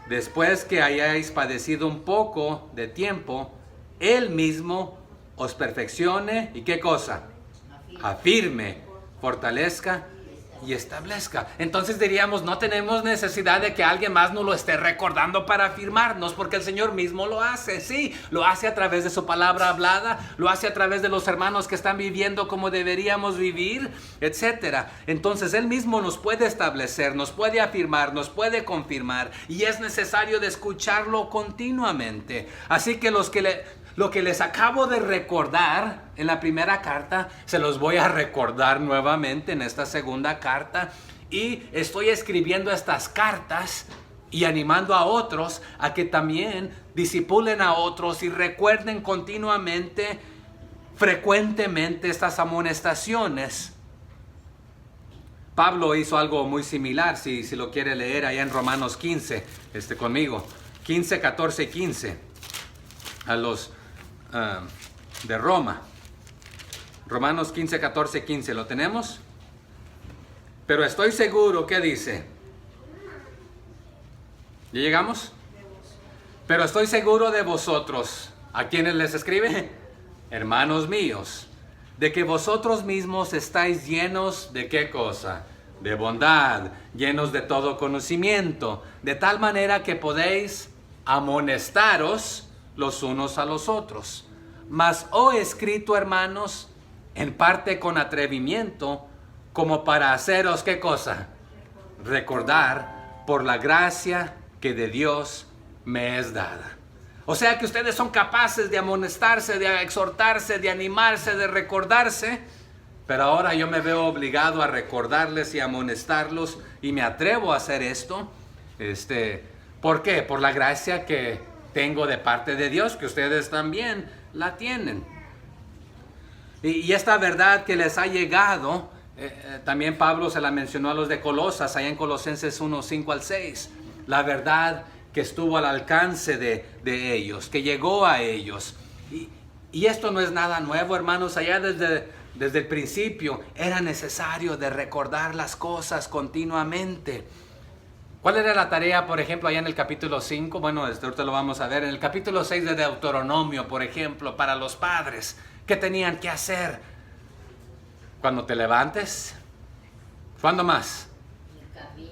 después que hayáis padecido un poco de tiempo, Él mismo os perfeccione, ¿y qué cosa? Afirme, fortalezca y establezca. Entonces diríamos, no tenemos necesidad de que alguien más nos lo esté recordando para afirmarnos, porque el Señor mismo lo hace. Sí, lo hace a través de su palabra hablada, lo hace a través de los hermanos que están viviendo como deberíamos vivir, etc. Entonces Él mismo nos puede establecer, nos puede afirmar, nos puede confirmar, y es necesario de escucharlo continuamente. Así que lo que les acabo de recordar en la primera carta, se los voy a recordar nuevamente en esta segunda carta. Y estoy escribiendo estas cartas y animando a otros a que también disipulen a otros y recuerden continuamente, frecuentemente estas amonestaciones. Pablo hizo algo muy similar, si lo quiere leer allá en Romanos 15, conmigo. 15, 14 y 15. A los de Roma. Romanos 15, 14, 15. ¿Lo tenemos? Pero estoy seguro, ¿qué dice? ¿Ya llegamos? Pero estoy seguro de vosotros. ¿A quiénes les escribe? Hermanos míos, de que vosotros mismos estáis llenos de ¿qué cosa? De bondad, llenos de todo conocimiento, de tal manera que podéis amonestaros los unos a los otros. Mas he escrito, hermanos, en parte con atrevimiento, como para haceros ¿qué cosa? Recordar por la gracia que de Dios me es dada. O sea que ustedes son capaces de amonestarse, de exhortarse, de animarse, de recordarse. Pero ahora yo me veo obligado a recordarles y amonestarlos, y me atrevo a hacer esto. ¿Por qué? Por la gracia que tengo de parte de Dios, que ustedes también la tienen. Y esta verdad que les ha llegado, también Pablo se la mencionó a los de Colosas, allá en Colosenses 1, 5 al 6. La verdad que estuvo al alcance de ellos, que llegó a ellos. Y esto no es nada nuevo, hermanos. Allá desde el principio era necesario de recordar las cosas continuamente. ¿Cuál era la tarea, por ejemplo, allá en el capítulo 5? Bueno, ahorita lo vamos a ver. En el capítulo 6 de Deuteronomio, por ejemplo, para los padres, ¿qué tenían que hacer? Cuando te levantes, ¿cuándo más?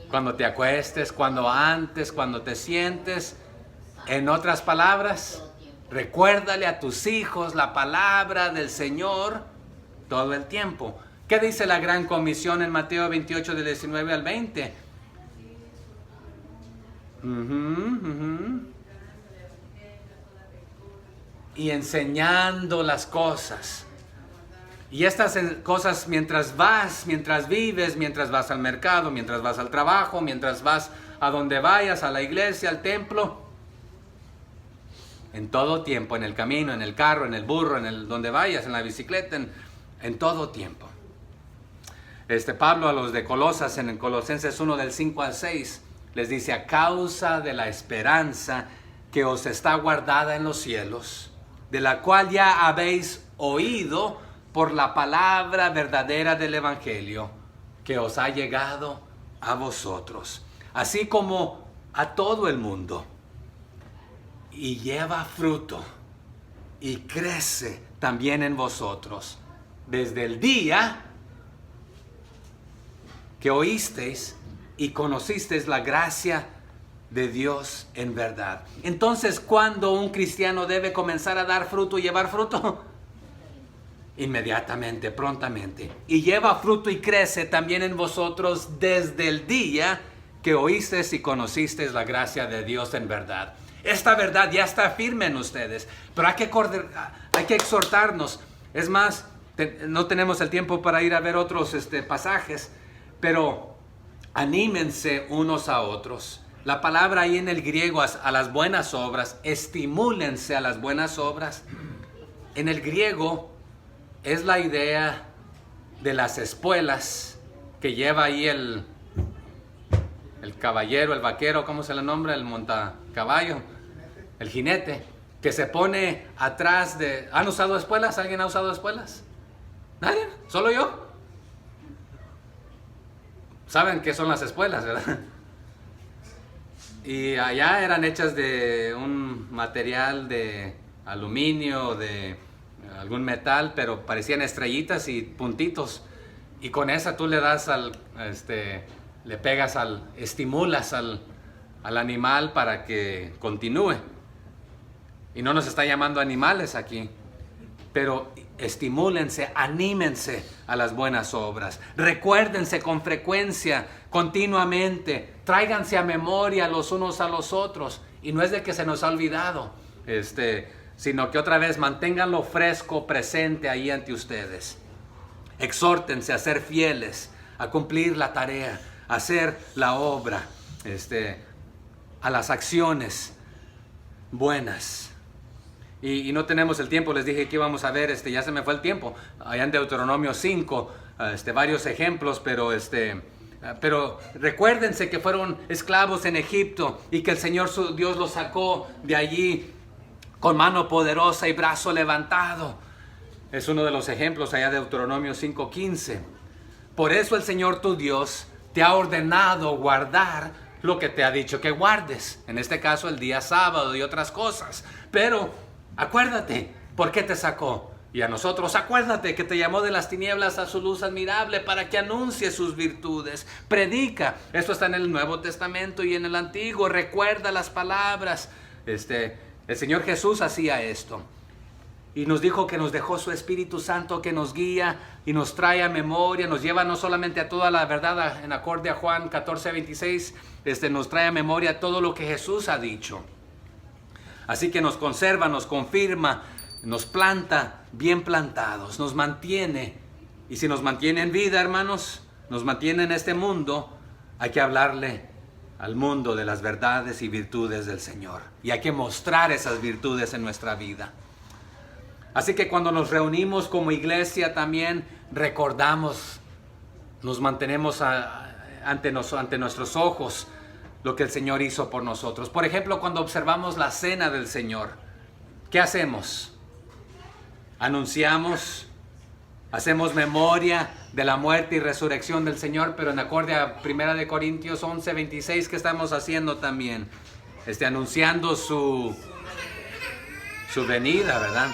Cuando te acuestes, cuando antes, cuando te sientes. En otras palabras, recuérdale a tus hijos la palabra del Señor todo el tiempo. ¿Qué dice la gran comisión en Mateo 28, del 19 al 20? y enseñando las cosas. Y estas cosas mientras vives, mientras vas al mercado, mientras vas al trabajo, mientras vas a donde vayas, a la iglesia, al templo, en todo tiempo, en el camino, en el carro, en el burro, donde vayas, en la bicicleta, en todo tiempo. Pablo a los de Colosas, en Colosenses 1 del 5 al 6, les dice: a causa de la esperanza que os está guardada en los cielos, de la cual ya habéis oído por la palabra verdadera del Evangelio, que os ha llegado a vosotros, así como a todo el mundo, y lleva fruto, y crece también en vosotros, desde el día que oísteis y conocisteis la gracia de Dios en verdad. Entonces, ¿cuándo un cristiano debe comenzar a dar fruto y llevar fruto? Inmediatamente, prontamente. Y lleva fruto y crece también en vosotros desde el día que oísteis y conocisteis la gracia de Dios en verdad. Esta verdad ya está firme en ustedes, pero hay que exhortarnos. Es más, no tenemos el tiempo para ir a ver otros pasajes, pero anímense unos a otros. La palabra ahí en el griego, a las buenas obras, estimúlense a las buenas obras. En el griego es la idea de las espuelas que lleva ahí el caballero, el vaquero, ¿cómo se le nombra? El montacaballo, el jinete, que se pone atrás de... ¿Han usado espuelas? ¿Alguien ha usado espuelas? ¿Nadie? ¿Solo yo? Saben qué son las espuelas, ¿verdad? Y allá eran hechas de un material de aluminio, de algún metal, pero parecían estrellitas y puntitos. Y con esa tú le das le pegas estimulas al animal para que continúe. Y no nos está llamando animales aquí, pero estimúlense, anímense a las buenas obras. Recuérdense con frecuencia, continuamente, tráiganse a memoria los unos a los otros. Y no es de que se nos ha olvidado, sino que otra vez manténganlo fresco, presente ahí ante ustedes. Exhórtense a ser fieles, a cumplir la tarea, a hacer la obra, a las acciones buenas. Y no tenemos el tiempo, les dije que íbamos a ver, ya se me fue el tiempo, allá en Deuteronomio 5, varios ejemplos, pero recuérdense que fueron esclavos en Egipto y que el Señor su Dios los sacó de allí con mano poderosa y brazo levantado. Es uno de los ejemplos allá de Deuteronomio 5:15. Por eso el Señor tu Dios te ha ordenado guardar lo que te ha dicho que guardes. En este caso el día sábado y otras cosas. Pero acuérdate, ¿por qué te sacó? Y a nosotros, acuérdate que te llamó de las tinieblas a su luz admirable para que anuncie sus virtudes. Predica. Esto está en el Nuevo Testamento y en el Antiguo. Recuerda las palabras. El Señor Jesús hacía esto. Y nos dijo que nos dejó su Espíritu Santo que nos guía y nos trae a memoria, nos lleva no solamente a toda la verdad, en acorde a Juan 14:26, nos trae a memoria todo lo que Jesús ha dicho. Así que nos conserva, nos confirma, nos planta bien plantados, nos mantiene. Y si nos mantiene en vida, hermanos, nos mantiene en este mundo, hay que hablarle al mundo de las verdades y virtudes del Señor. Y hay que mostrar esas virtudes en nuestra vida. Así que cuando nos reunimos como iglesia también recordamos, nos mantenemos ante nuestros ojos lo que el Señor hizo por nosotros. Por ejemplo, cuando observamos la cena del Señor, ¿qué hacemos? Anunciamos, hacemos memoria de la muerte y resurrección del Señor, pero en acorde a 1 Corintios 11:26, ¿qué estamos haciendo también? Anunciando su venida, ¿verdad?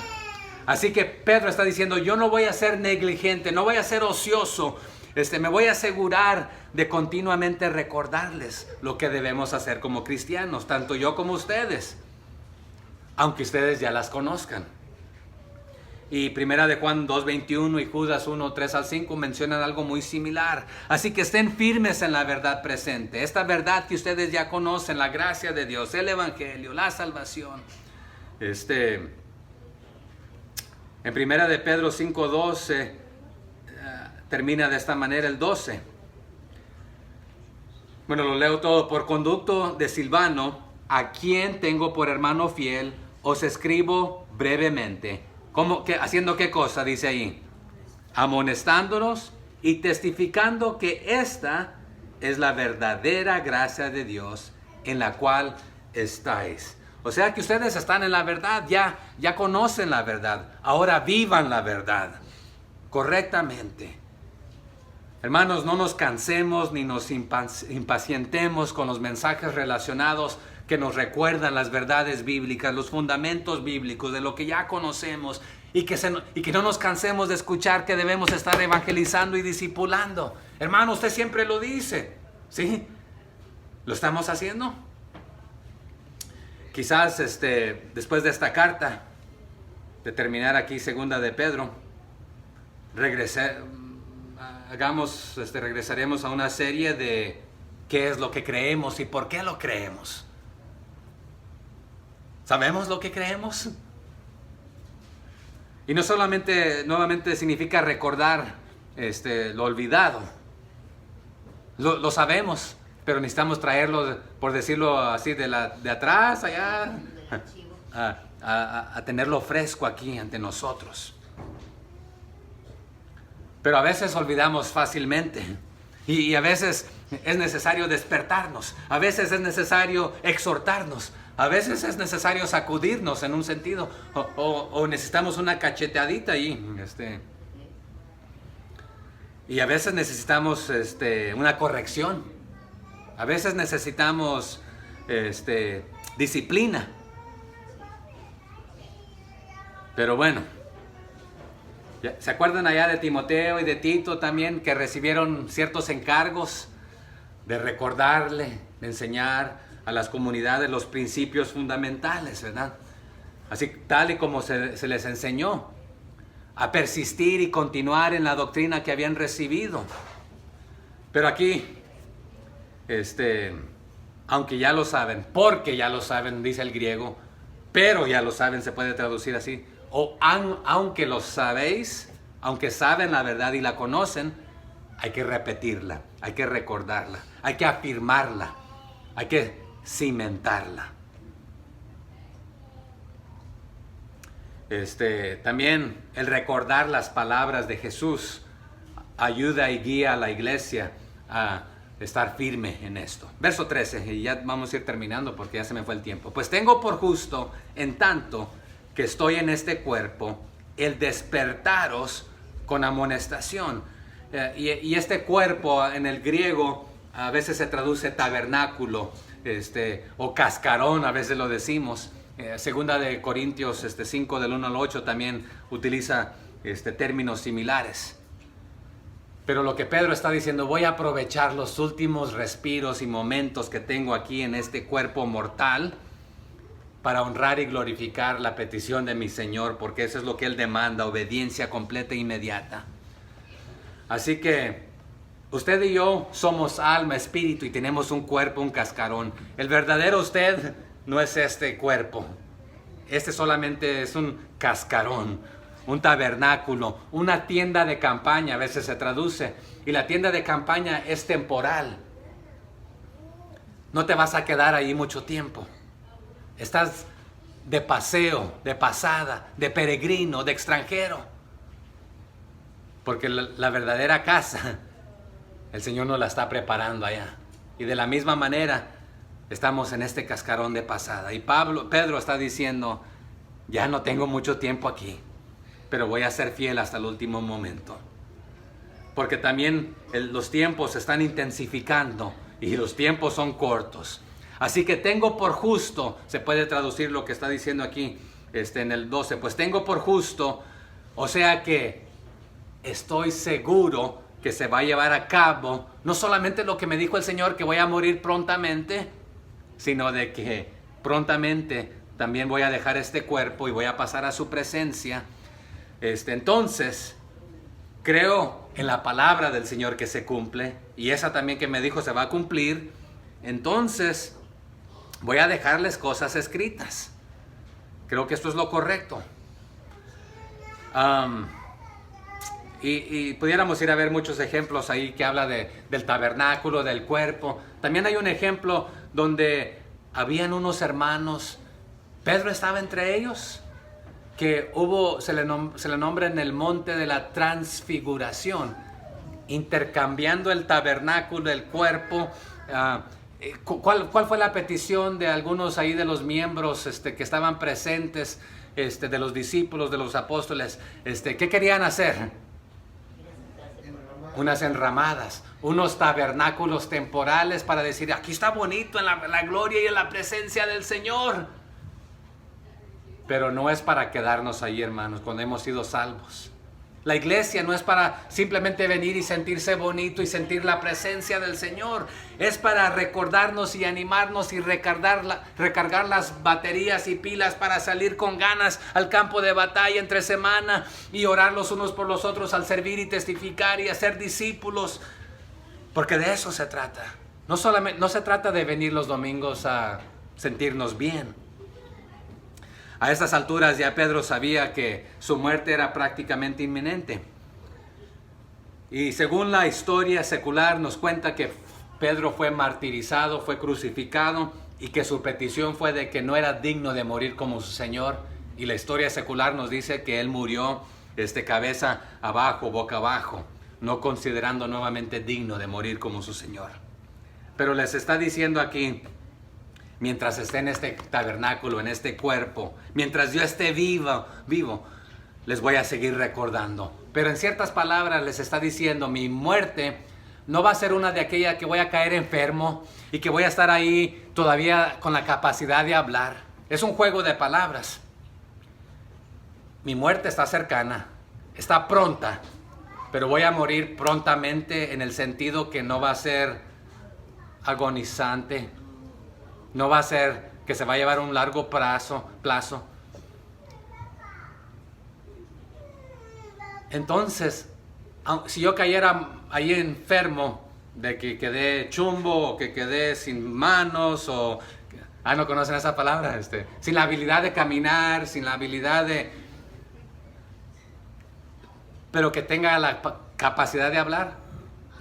Así que Pedro está diciendo, yo no voy a ser negligente, no voy a ser ocioso, me voy a asegurar de continuamente recordarles lo que debemos hacer como cristianos, tanto yo como ustedes, aunque ustedes ya las conozcan. Y 1 de Juan 2:21 y Judas 1:3 al 5 mencionan algo muy similar. Así que estén firmes en la verdad presente, esta verdad que ustedes ya conocen, la gracia de Dios, el Evangelio, la salvación. En primera de Pedro 5:12 termina de esta manera el 12. Bueno, lo leo todo. Por conducto de Silvano, a quien tengo por hermano fiel, os escribo brevemente. ¿Haciendo qué cosa? Dice ahí. Amonestándonos y testificando que esta es la verdadera gracia de Dios en la cual estáis. O sea que ustedes están en la verdad, ya conocen la verdad. Ahora vivan la verdad correctamente. Hermanos, no nos cansemos ni nos impacientemos con los mensajes relacionados que nos recuerdan las verdades bíblicas, los fundamentos bíblicos de lo que ya conocemos, y que no nos cansemos de escuchar que debemos estar evangelizando y discipulando. Hermano, usted siempre lo dice, ¿sí? ¿Lo estamos haciendo? Quizás después de esta carta, de terminar aquí segunda de Pedro, regresaremos a una serie de qué es lo que creemos y por qué lo creemos. ¿Sabemos lo que creemos? Y no solamente, nuevamente significa recordar lo olvidado. Lo sabemos, pero necesitamos traerlo, por decirlo así, de atrás, allá, a tenerlo fresco aquí ante nosotros. Pero a veces olvidamos fácilmente. Y a veces es necesario despertarnos. A veces es necesario exhortarnos. A veces es necesario sacudirnos en un sentido. O necesitamos una cacheteadita ahí. Y a veces necesitamos una corrección. A veces necesitamos disciplina. Pero bueno, ¿se acuerdan allá de Timoteo y de Tito también, que recibieron ciertos encargos de recordarle, de enseñar a las comunidades los principios fundamentales, ¿verdad? Así tal y como se les enseñó a persistir y continuar en la doctrina que habían recibido. Pero aquí, aunque ya lo saben, porque ya lo saben, dice el griego, pero ya lo saben, se puede traducir así, o aunque lo sabéis, aunque saben la verdad y la conocen, hay que repetirla, hay que recordarla, hay que afirmarla, hay que cimentarla. También el recordar las palabras de Jesús ayuda y guía a la iglesia a estar firme en esto. Verso 13, y ya vamos a ir terminando porque ya se me fue el tiempo. Pues tengo por justo, en tanto que estoy en este cuerpo, el despertaros con amonestación. Y este cuerpo en el griego a veces se traduce tabernáculo, o cascarón, a veces lo decimos. Segunda de Corintios 5 del 1 al 8 también utiliza términos similares. Pero lo que Pedro está diciendo, voy a aprovechar los últimos respiros y momentos que tengo aquí en este cuerpo mortal para honrar y glorificar la petición de mi Señor, porque eso es lo que Él demanda, obediencia completa e inmediata. Así que usted y yo somos alma, espíritu y tenemos un cuerpo, un cascarón. El verdadero usted no es este cuerpo. Solamente es un cascarón, un tabernáculo, una tienda de campaña, a veces se traduce. Y la tienda de campaña es temporal. No te vas a quedar ahí mucho tiempo. Estás de paseo, de pasada, de peregrino, de extranjero. Porque la verdadera casa, el Señor nos la está preparando allá. Y de la misma manera, estamos en este cascarón de pasada. Y Pedro está diciendo, ya no tengo mucho tiempo aquí, pero voy a ser fiel hasta el último momento. Porque también los tiempos se están intensificando y los tiempos son cortos. Así que tengo por justo, se puede traducir lo que está diciendo aquí en el 12, pues tengo por justo, o sea que estoy seguro que se va a llevar a cabo, no solamente lo que me dijo el Señor, que voy a morir prontamente, sino de que prontamente también voy a dejar este cuerpo y voy a pasar a su presencia. Entonces, creo en la palabra del Señor que se cumple, y esa también que me dijo se va a cumplir. Entonces, voy a dejarles cosas escritas. Creo que esto es lo correcto. Y pudiéramos ir a ver muchos ejemplos ahí que habla del tabernáculo, del cuerpo. También hay un ejemplo donde habían unos hermanos, Pedro estaba entre ellos, que se le nombra en el monte de la transfiguración, intercambiando el tabernáculo, el cuerpo. ¿Cuál fue la petición de algunos ahí de los miembros que estaban presentes, de los discípulos, de los apóstoles? ¿Qué querían hacer? Unas enramadas, unos tabernáculos temporales para decir, aquí está bonito en la gloria y en la presencia del Señor. Pero no es para quedarnos ahí, hermanos, cuando hemos sido salvos. La iglesia no es para simplemente venir y sentirse bonito y sentir la presencia del Señor. Es para recordarnos y animarnos y recargar las baterías y pilas para salir con ganas al campo de batalla entre semana y orar los unos por los otros al servir y testificar y hacer discípulos. Porque de eso se trata. No se trata de venir los domingos a sentirnos bien. A estas alturas ya Pedro sabía que su muerte era prácticamente inminente. Y según la historia secular nos cuenta que Pedro fue martirizado, fue crucificado y que su petición fue de que no era digno de morir como su Señor. Y la historia secular nos dice que él murió cabeza abajo, boca abajo, no considerando nuevamente digno de morir como su Señor. Pero les está diciendo aquí, mientras esté en este tabernáculo, en este cuerpo, mientras yo esté vivo, les voy a seguir recordando. Pero en ciertas palabras les está diciendo, mi muerte no va a ser una de aquellas que voy a caer enfermo y que voy a estar ahí todavía con la capacidad de hablar. Es un juego de palabras. Mi muerte está cercana, está pronta, pero voy a morir prontamente en el sentido que no va a ser agonizante. No va a ser que se va a llevar un largo plazo. Entonces, si yo cayera ahí enfermo, de que quedé chumbo, o que quedé sin manos, o... ¿no conocen esa palabra? Sin la habilidad de caminar, sin la habilidad de... Pero que tenga la capacidad de hablar.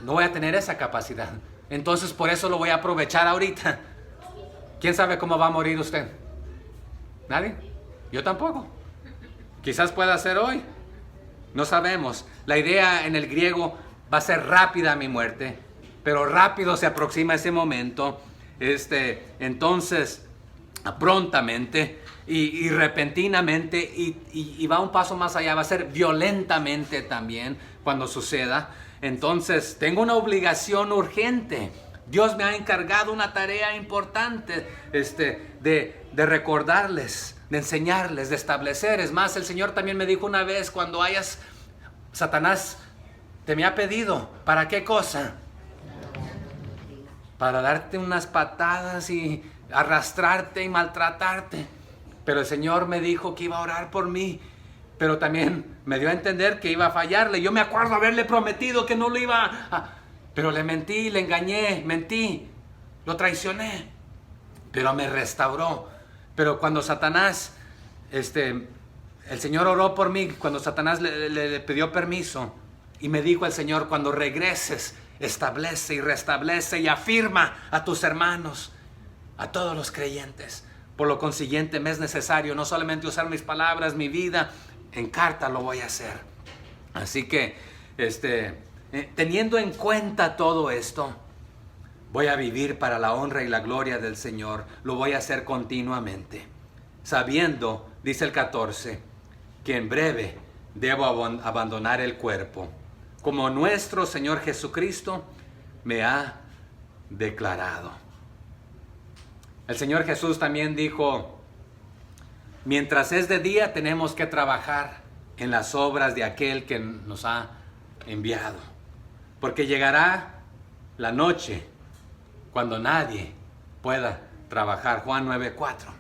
No voy a tener esa capacidad. Entonces, por eso lo voy a aprovechar ahorita. ¿Quién sabe cómo va a morir usted? ¿Nadie? Yo tampoco. Quizás pueda ser hoy. No sabemos. La idea en el griego va a ser rápida mi muerte, pero rápido se aproxima ese momento. Entonces, prontamente y repentinamente y va un paso más allá. Va a ser violentamente también cuando suceda. Entonces, tengo una obligación urgente. Dios me ha encargado una tarea importante de recordarles, de enseñarles, de establecer. Es más, el Señor también me dijo una vez, cuando Satanás te me ha pedido, ¿para qué cosa? Para darte unas patadas y arrastrarte y maltratarte. Pero el Señor me dijo que iba a orar por mí, pero también me dio a entender que iba a fallarle. Yo me acuerdo haberle prometido que no lo iba a... Pero le mentí, le engañé, mentí, lo traicioné, pero me restauró. Pero cuando Satanás, el Señor oró por mí, cuando Satanás le pidió permiso y me dijo el Señor, cuando regreses, establece y restablece y afirma a tus hermanos, a todos los creyentes. Por lo consiguiente me es necesario no solamente usar mis palabras, mi vida, en carta lo voy a hacer. Así que, teniendo en cuenta todo esto, voy a vivir para la honra y la gloria del Señor. Lo voy a hacer continuamente, sabiendo, dice el 14, que en breve debo abandonar el cuerpo, como nuestro Señor Jesucristo me ha declarado. El Señor Jesús también dijo, mientras es de día tenemos que trabajar en las obras de aquel que nos ha enviado. Porque llegará la noche cuando nadie pueda trabajar. Juan 9:4.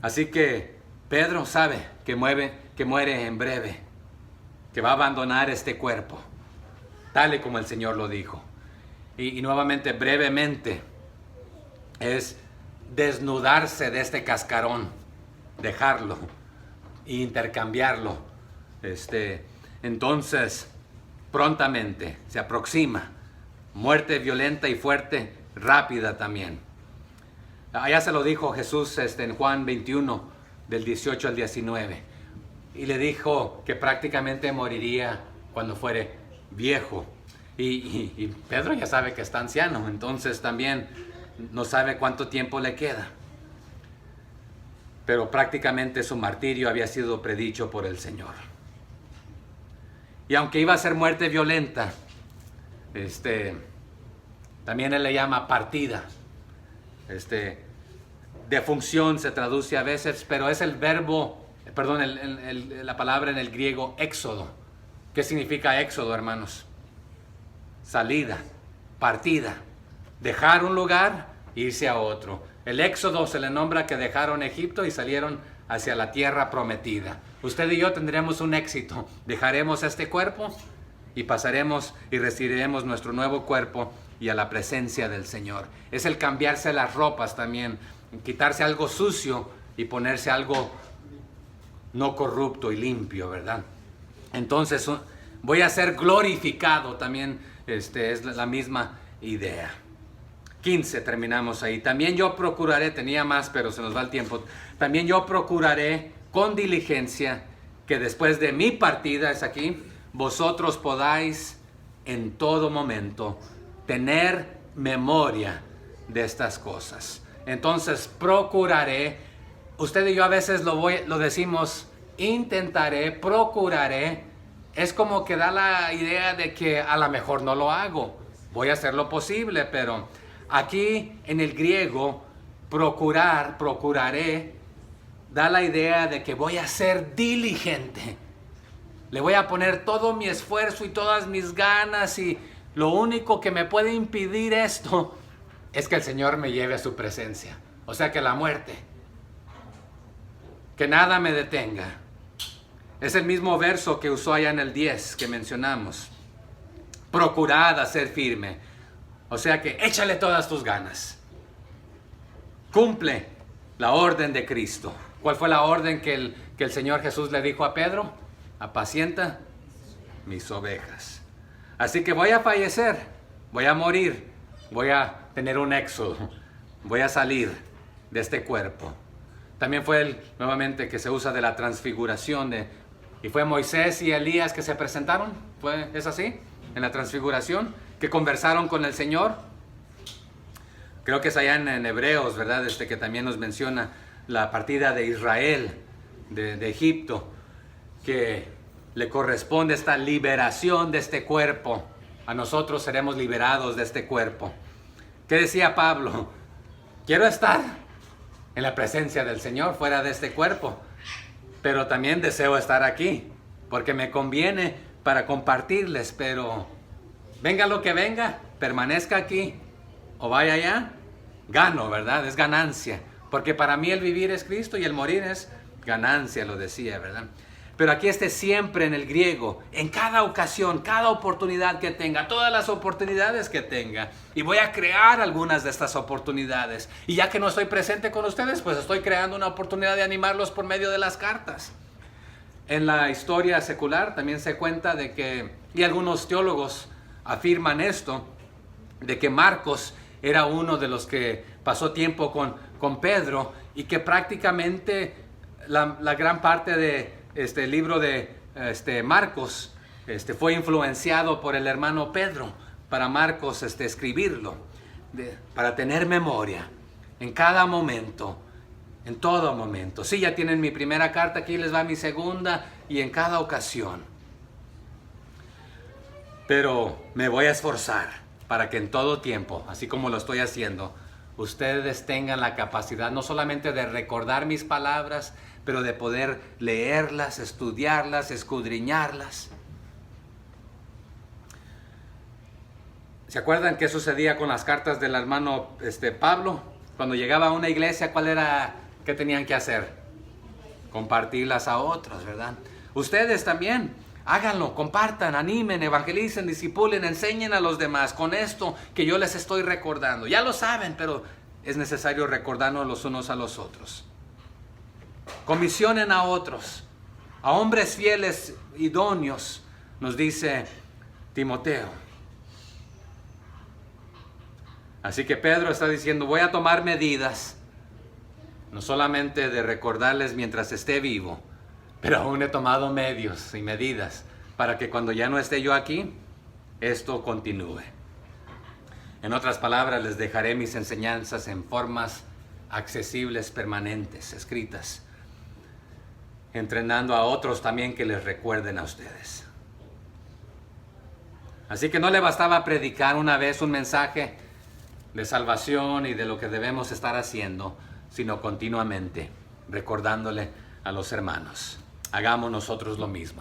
Así que Pedro sabe que muere en breve, que va a abandonar este cuerpo, tal y como el Señor lo dijo. Y nuevamente, brevemente, es desnudarse de este cascarón, dejarlo e intercambiarlo Entonces, prontamente se aproxima. Muerte violenta y fuerte, rápida también. Ya se lo dijo Jesús en Juan 21, del 18 al 19. Y le dijo que prácticamente moriría cuando fuere viejo. Y Pedro ya sabe que está anciano, entonces también no sabe cuánto tiempo le queda. Pero prácticamente su martirio había sido predicho por el Señor. Y aunque iba a ser muerte violenta, también él le llama partida. Defunción se traduce a veces, pero es el verbo, la palabra en el griego éxodo. ¿Qué significa éxodo, hermanos? Salida, partida, dejar un lugar, irse a otro. El éxodo se le nombra que dejaron Egipto y salieron hacia la tierra prometida. Usted y yo tendremos un éxito. Dejaremos este cuerpo y pasaremos y recibiremos nuestro nuevo cuerpo y a la presencia del Señor. Es el cambiarse las ropas también, quitarse algo sucio y ponerse algo no corrupto y limpio, ¿verdad? Entonces voy a ser glorificado también, es la misma idea. 15, terminamos ahí. También yo procuraré, tenía más pero se nos va el tiempo, también yo procuraré con diligencia que después de mi partida, es aquí, vosotros podáis en todo momento tener memoria de estas cosas. Entonces procuraré, usted y yo a veces lo decimos, intentaré, procuraré, es como que da la idea de que a lo mejor no lo hago, voy a hacer lo posible, pero aquí en el griego, procuraré, da la idea de que voy a ser diligente. Le voy a poner todo mi esfuerzo y todas mis ganas y lo único que me puede impedir esto es que el Señor me lleve a su presencia. O sea que la muerte, que nada me detenga. Es el mismo verso que usó allá en el 10 que mencionamos. Procurad hacer firme. O sea que échale todas tus ganas. Cumple la orden de Cristo. ¿Cuál fue la orden que el Señor Jesús le dijo a Pedro? Apacienta mis ovejas. Así que voy a fallecer, voy a morir, voy a tener un éxodo, voy a salir de este cuerpo. También fue nuevamente que se usa de la transfiguración y fue Moisés y Elías que se presentaron. ¿Es así? En la transfiguración, que conversaron con el Señor. Creo que es allá en Hebreos, ¿verdad? Que también nos menciona la partida de Israel de Egipto, que le corresponde esta liberación de este cuerpo. A nosotros seremos liberados de este cuerpo. ¿Qué decía Pablo? Quiero estar en la presencia del Señor fuera de este cuerpo, pero también deseo estar aquí, porque me conviene para compartirles, pero venga lo que venga, permanezca aquí o vaya allá, gano, ¿verdad? Es ganancia, porque para mí el vivir es Cristo y el morir es ganancia, lo decía, ¿verdad? Pero aquí siempre en el griego, en cada ocasión, cada oportunidad que tenga, todas las oportunidades que tenga, y voy a crear algunas de estas oportunidades. Y ya que no estoy presente con ustedes, pues estoy creando una oportunidad de animarlos por medio de las cartas. En la historia secular también se cuenta de que, y algunos teólogos afirman esto, de que Marcos era uno de los que pasó tiempo con Pedro y que prácticamente la gran parte de este libro de Marcos fue influenciado por el hermano Pedro para Marcos escribirlo, para tener memoria en cada momento, en todo momento. Sí, ya tienen mi primera carta, aquí les va mi segunda y en cada ocasión. Pero me voy a esforzar para que en todo tiempo, así como lo estoy haciendo, ustedes tengan la capacidad no solamente de recordar mis palabras, pero de poder leerlas, estudiarlas, escudriñarlas. ¿Se acuerdan qué sucedía con las cartas del hermano Pablo? Cuando llegaba a una iglesia, ¿qué tenían que hacer? Compartirlas a otros, ¿verdad? Ustedes también, háganlo, compartan, animen, evangelicen, discipulen, enseñen a los demás con esto que yo les estoy recordando. Ya lo saben, pero es necesario recordarnos los unos a los otros. Comisionen a otros a hombres fieles, idóneos, nos dice Timoteo. Así que Pedro está diciendo, voy a tomar medidas, no solamente de recordarles mientras esté vivo, pero aún he tomado medios y medidas para que cuando ya no esté yo aquí, esto continúe. En otras palabras, les dejaré mis enseñanzas en formas accesibles, permanentes, escritas, entrenando a otros también que les recuerden a ustedes. Así que no le bastaba predicar una vez un mensaje de salvación y de lo que debemos estar haciendo, sino continuamente recordándole a los hermanos. Hagamos nosotros lo mismo.